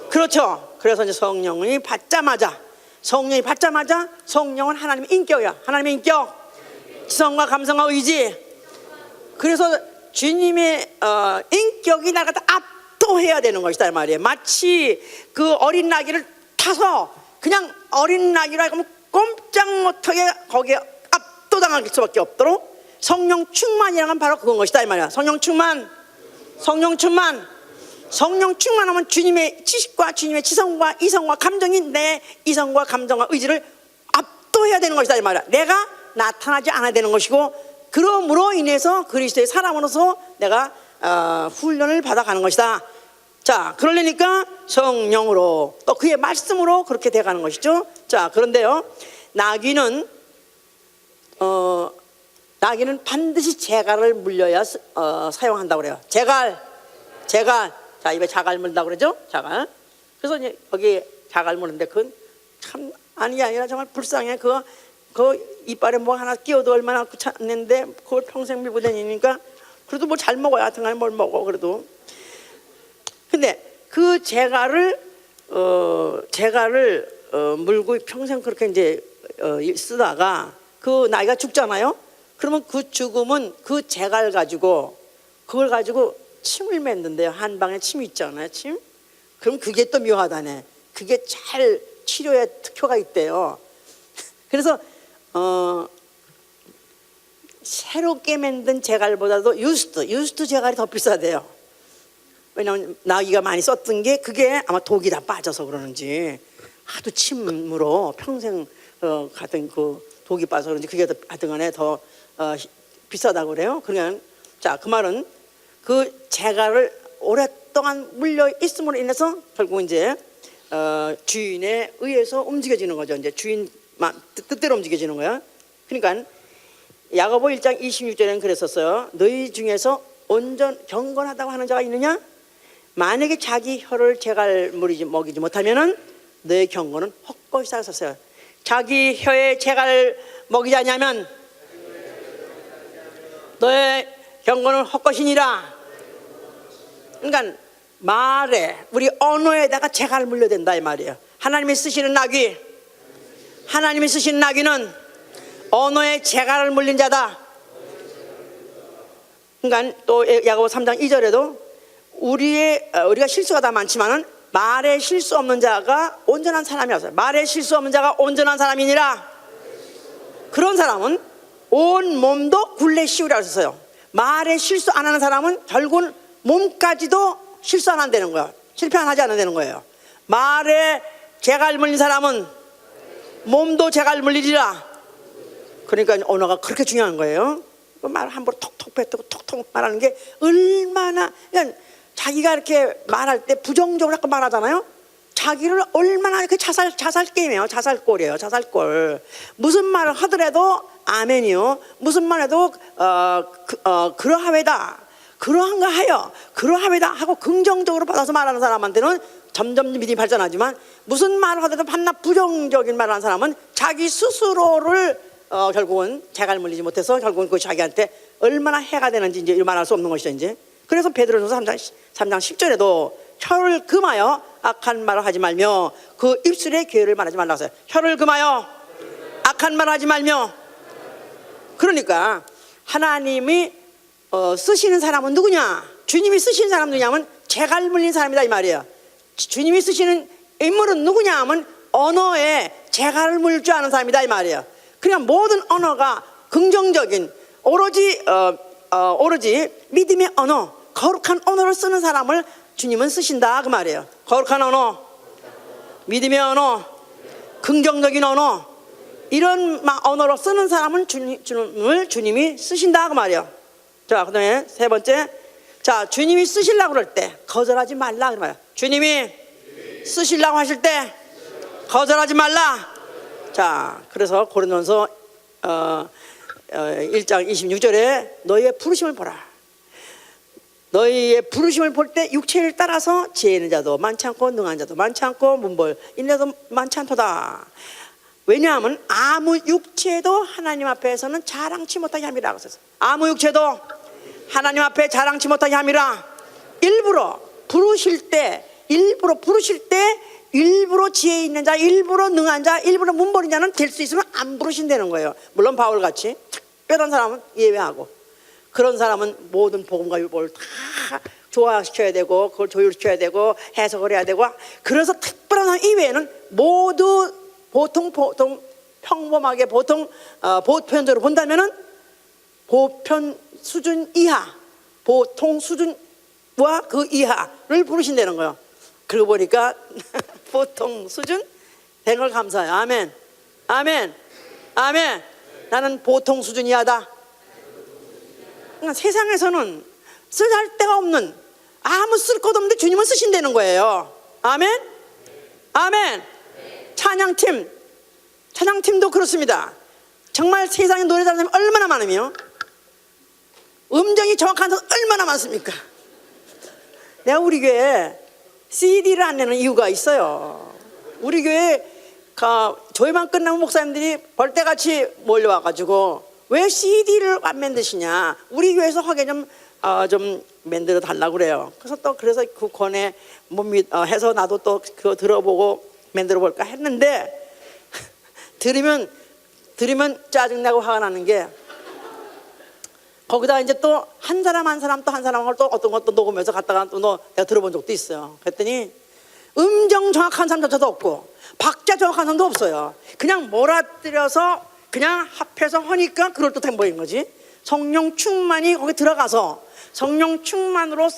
그렇죠. 그래서 이제 성령이 받자마자 성령은 하나님의 인격이야. 하나님의 인격, 지성과 감성과 의지. 그래서 주님의 인격이 나를 갖다 압도해야 되는 것이다 이 말이에요. 마치 그 어린 나귀를 타서 그냥 어린 나귀라 하면 꼼짝 못하게 거기에 압도당할 수밖에 없도록 성령 충만이라는 건 바로 그건 것이다 이 말이야. 성령 충만, 성령 충만. 성령 충만하면 주님의 지식과 주님의 지성과 이성과 감정이 내 이성과 감정과 의지를 압도해야 되는 것이다 이 말이야. 내가 나타나지 않아야 되는 것이고, 그러므로 인해서 그리스도의 사람으로서 내가 훈련을 받아가는 것이다. 자, 그러려니까 성령으로 또 그의 말씀으로 그렇게 돼가는 것이죠. 자, 그런데요, 나귀는 반드시 재갈을 물려야 사용한다고 그래요. 재갈. 자, 입에 자갈 물다고 그러죠. 자갈. 그래서 이제 거기 자갈 물는데 그건 참 아니라 정말 불쌍해. 그 이빨에 뭐 하나 끼워도 얼마나 귀찮는데 그걸 평생 밀고 다니니까 그래도 뭐 잘 먹어야 하여튼간에 뭘 먹어 그래도. 근데 그 재갈을 물고 평생 그렇게 이제 쓰다가 그 나이가 죽잖아요. 그러면 그 죽음은 그 재갈 가지고 그걸 가지고 침을 맺는데요. 한 방에 침이 있잖아요. 침. 그럼 그게 또 묘하다네. 그게 잘 치료에 특효가 있대요. 그래서 새롭게 만든 재갈보다도 유스트 재갈이 더 비싸대요. 왜냐하면 나귀가 많이 썼던 게 그게 아마 독이 다 빠져서 그러는지 하도 침으로 평생 가던 그 독이 빠져서 그런지 그게 더 하여튼간에 더 비싸다고 그래요. 그러니까 자, 그 말은 그 재갈을 오랫동안 물려 있음으로 인해서 결국 이제 주인에 의해서 움직여지는 거죠. 이제 주인 뜻대로 움직여지는 거야. 그러니까 야고보 1장 26절에는 그랬었어요. 너희 중에서 온전 경건하다고 하는 자가 있느냐? 만약에 자기 혀를 재갈 먹이지 못하면은 너의 경건은 헛것이다 했었어요. 자기 혀에 재갈 먹이지 않냐면 너의 경건은 헛것이니라. 그러니까 말에 우리 언어에다가 재갈 물려야 된다 이 말이에요. 하나님이 쓰시는 나귀는 언어에 재갈을 물린 자다. 그러니까 또 야고보 3장 2절에도 우리가 실수가 다 많지만은 말에 실수 없는 자가 온전한 사람이라서, 말에 실수 없는 자가 온전한 사람이니라. 그런 사람은 온 몸도 굴레 씌우라고 했어요. 말에 실수 안 하는 사람은 결국은 몸까지도 실수 안 한다는 거예요. 실패 안 하지 않는다는 거예요. 말에 재갈 물린 사람은 몸도 재갈 물리리라. 그러니까 언어가 그렇게 중요한 거예요. 말 함부로 톡톡 뱉고 톡톡 말하는 게 얼마나, 그러니까 자기가 이렇게 말할 때 부정적으로 자꾸 말하잖아요. 자기를 얼마나 그 자살 게임이에요. 자살골이에요. 자살골. 무슨 말을 하더라도 아멘이요. 무슨 말해도 그러하외다. 그러한가 하여. 그러하외다 하고 긍정적으로 받아서 말하는 사람한테는 점점 믿음이 발전하지만, 무슨 말을 하더라도 반납 부정적인 말을 하는 사람은 자기 스스로를 결국은 재갈 물리지 못해서 결국은 그 자기한테 얼마나 해가 되는지 이제 말할 수 없는 것이죠. 이제 그래서 베드로전서 3장 10절에도 혀를 금하여 악한 말을 하지 말며 그 입술의 괴를 말하지 말라고 했어요. 혀를 금하여 악한 말을 하지 말며. 그러니까 하나님이 쓰시는 사람은 누구냐? 주님이 쓰시는 사람은 누구냐면 재갈 물린 사람이다 이 말이에요. 주님이 쓰시는 인물은 누구냐 하면 언어에 재갈을 물릴 줄 아는 사람이다 이 말이에요. 그냥 모든 언어가 긍정적인 오로지 믿음의 언어, 거룩한 언어를 쓰는 사람을 주님은 쓰신다 그 말이에요. 거룩한 언어, 믿음의 언어, 긍정적인 언어, 이런 언어로 쓰는 사람은 주님이 쓰신다 그 말이에요. 자, 그다음에 세 번째, 자, 주님이 쓰시려고 그럴 때 거절하지 말라 그 말이에요. 주님이 쓰시려고 하실 때 거절하지 말라. 자, 그래서 고린도전서 1장 26절에 너희의 부르심을 보라. 너희의 부르심을 볼 때 육체를 따라서 지혜 있는 자도 많지 않고 능한 자도 많지 않고 문벌 인내도 많지 않도다. 왜냐하면 아무 육체도 하나님 앞에서는 자랑치 못하게 함이라. 아무 육체도 하나님 앞에 자랑치 못하게 함이라. 일부러 부르실 때 일부러 지혜 있는 자, 일부러 능한 자, 일부러 문벌인 자는 될 수 있으면 안 부르신다는 거예요. 물론 바울같이 특별한 사람은 예외하고, 그런 사람은 모든 복음과 율법을 다 조화시켜야 되고 그걸 조율시켜야 되고 해석을 해야 되고, 그래서 특별한 사람 이외에는 모두 보통 평범하게 보통 보편적으로 본다면은 보편 수준 이하, 보통 수준과 그 이하를 부르신다는 거예요. 그러고 보니까 보통 수준 된 걸 감사해요. 아멘, 아멘, 아멘. 나는 보통 수준 이하다. 그러니까 세상에서는 쓸 데가 없는, 아무 쓸 것 없는데 주님은 쓰신다는 거예요. 아멘, 아멘. 찬양팀도 그렇습니다. 정말 세상에 노래 잘하는 사람이 얼마나 많으며 음정이 정확한 사람 얼마나 많습니까? 내가 우리 교회에 CD를 안 내는 이유가 있어요. 우리 교회 조회만 끝나면 목사님들이 벌떼같이 몰려와가지고 왜 CD를 안 만드시냐, 우리 교회에서 하게 좀 만들어 달라고 그래요. 그래서 그 권에 해서 나도 또 그거 들어보고 만들어 볼까 했는데 들으면 짜증나고 화가 나는 게, 거기다 이제 또 한 사람 또 한 사람을 또 어떤 것도 녹음해서 갖다가 또 내가 들어본 적도 있어요. 그랬더니 음정 정확한 사람조차도 없고 박자 정확한 사람도 없어요. 그냥 몰아들여서 그냥 합해서 하니까 그럴듯해 보이는 거지. 성령 충만이 거기 들어가서 성령 충만으로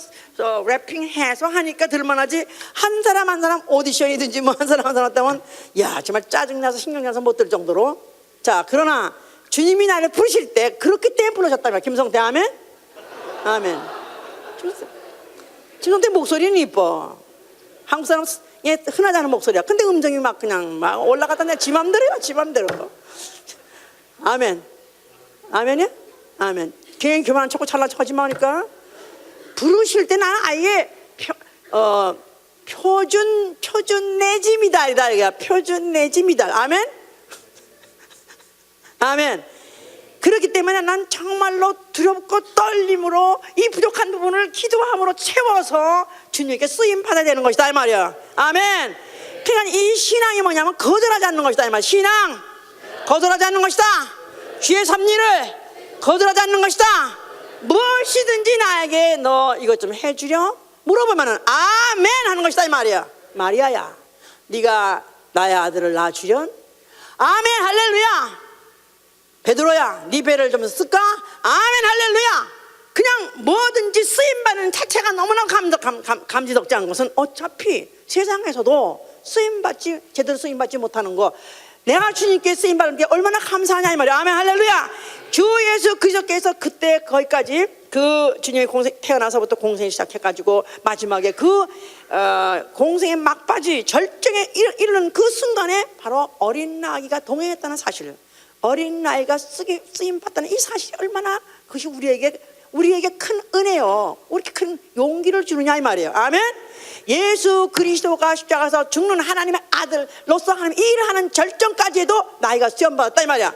래핑해서 하니까 들만하지, 한 사람 한 사람 오디션이든지 뭐 한 사람 한 사람 때면 야 정말 짜증나서 신경나서 못 들 정도로. 자, 그러나 주님이 나를 부르실 때 그렇기 때문에 부르셨다며. 김성태 아멘? 아멘. 김성태 목소리는 이뻐. 한국 사람 흔하지 않은 목소리야. 근데 음정이 막 그냥 막 올라갔다 내가 지 맘대로야, 지 맘대로. 아멘. 아멘이야? 아멘. 괜히 교만한 척고 잘난 척하지 마니까. 부르실 때 나는 아예 표준 내짐이다. 이게 표준 내짐이다. 아멘? 아멘. 그렇기 때문에 난 정말로 두렵고 떨림으로 이 부족한 부분을 기도함으로 채워서 주님께 쓰임 받아야 되는 것이다 이 말이야. 아멘. 그러니까 이 신앙이 뭐냐면 거절하지 않는 것이다 이 말이야. 신앙 거절하지 않는 것이다. 주의 섭리를 거절하지 않는 것이다. 무엇이든지 나에게 너 이것 좀 해주려 물어보면은 아멘 하는 것이다 이 말이야. 마리아야, 네가 나의 아들을 낳아주련. 아멘 할렐루야. 베드로야, 네 배를 좀 쓸까? 아멘 할렐루야. 그냥 뭐든지 쓰임받는 자체가 너무나 감지덕지한 것은 어차피 세상에서도 제대로 쓰임받지 못하는 거, 내가 주님께 쓰임받는 게 얼마나 감사하냐 이 말이야. 아멘 할렐루야. 주 예수 그리스도께서 그때 거기까지 그 주님의 공생, 태어나서부터 공생을 시작해가지고 마지막에 그 공생의 막바지 절정에 이르는 그 순간에 바로 어린 나귀가 동행했다는 사실, 어린 나이가 쓰임 받다는 이 사실이 얼마나 그것이 우리에게 큰 은혜요, 우리에게 큰 용기를 주느냐 이 말이에요. 아멘. 예수 그리스도가 십자가에서 죽는 하나님의 아들로서 하나님 일을 하는 절정까지도 나이가 시험 받았다 이 말이야.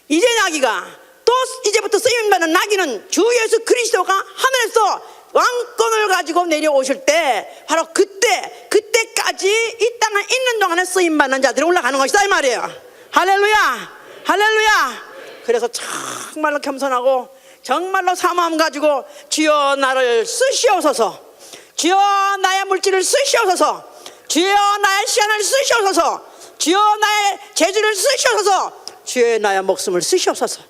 이제 나귀가 또 이제부터 쓰임 받는 나귀는 주 예수 그리스도가 하늘에서 왕권을 가지고 내려오실 때 바로 그때까지 이 땅에 있는 동안에 쓰임 받는 자들이 올라가는 것이다 이 말이에요. 할렐루야. 할렐루야. 그래서 정말로 겸손하고 정말로 사모함 가지고 주여 나를 쓰시옵소서, 주여 나의 물질을 쓰시옵소서, 주여 나의 시간을 쓰시옵소서, 주여 나의 재주를 쓰시옵소서, 주여 나의 목숨을 쓰시옵소서.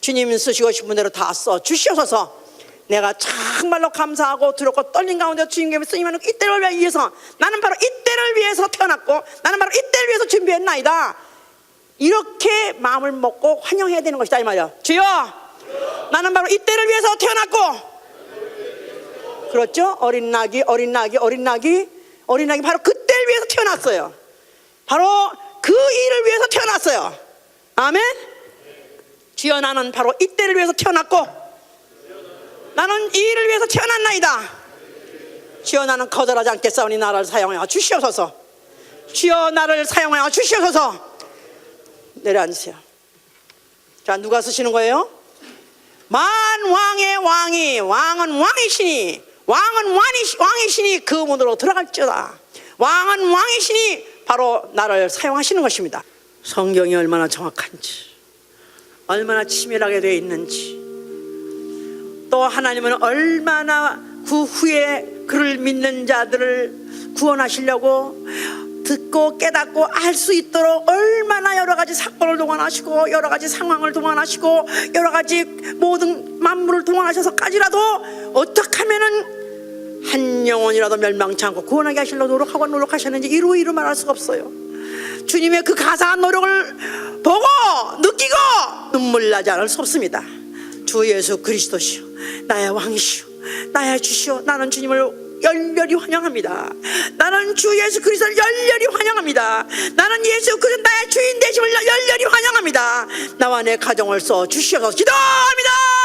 주님이 쓰시고 싶은 대로 다 써 주시옵소서. 내가 정말로 감사하고 두렵고 떨린 가운데 주님께 쓰임하는 이때를 위해서, 나는 바로 이때를 위해서 태어났고 나는 바로 이때를 위해서 준비했나이다, 이렇게 마음을 먹고 환영해야 되는 것이다 이 말이야. 주여 나는 바로 이때를 위해서 태어났고, 그렇죠? 어린 나귀 바로 그때를 위해서 태어났어요. 바로 그 일을 위해서 태어났어요. 아멘. 주여 나는 바로 이때를 위해서 태어났고 나는 이 일을 위해서 태어났나이다. 주여 나는 거절하지 않겠사오니 나를 사용하여 주시옵소서. 주여 나를 사용하여 주시옵소서. 내려앉으세요. 자, 누가 쓰시는 거예요? 만왕의 왕이, 왕은 왕이시니, 왕은 왕이시니 그 문으로 들어갈지어다. 왕은 왕이시니 바로 나를 사용하시는 것입니다. 성경이 얼마나 정확한지, 얼마나 치밀하게 되어 있는지, 또 하나님은 얼마나 그 후에 그를 믿는 자들을 구원하시려고 듣고 깨닫고 알 수 있도록 얼마나 여러 가지 사건을 동원하시고 여러 가지 상황을 동원하시고 여러 가지 모든 만물을 동원하셔서까지라도 어떻게 하면은 한 영혼이라도 멸망치 않고 구원하게 하시려고 노력하셨는지 이루 말할 수가 없어요. 주님의 그 가사한 노력을 보고 느끼고 눈물 나지 않을 수 없습니다. 주 예수 그리스도시오, 나의 왕이시오, 나의 주시오. 나는 주님을 열렬히 환영합니다. 나는 주 예수 그리스도를 열렬히 환영합니다. 나는 예수 그리스도 나의 주인 되심을 열렬히 환영합니다. 나와 내 가정을 써 주시옵소서. 기도합니다.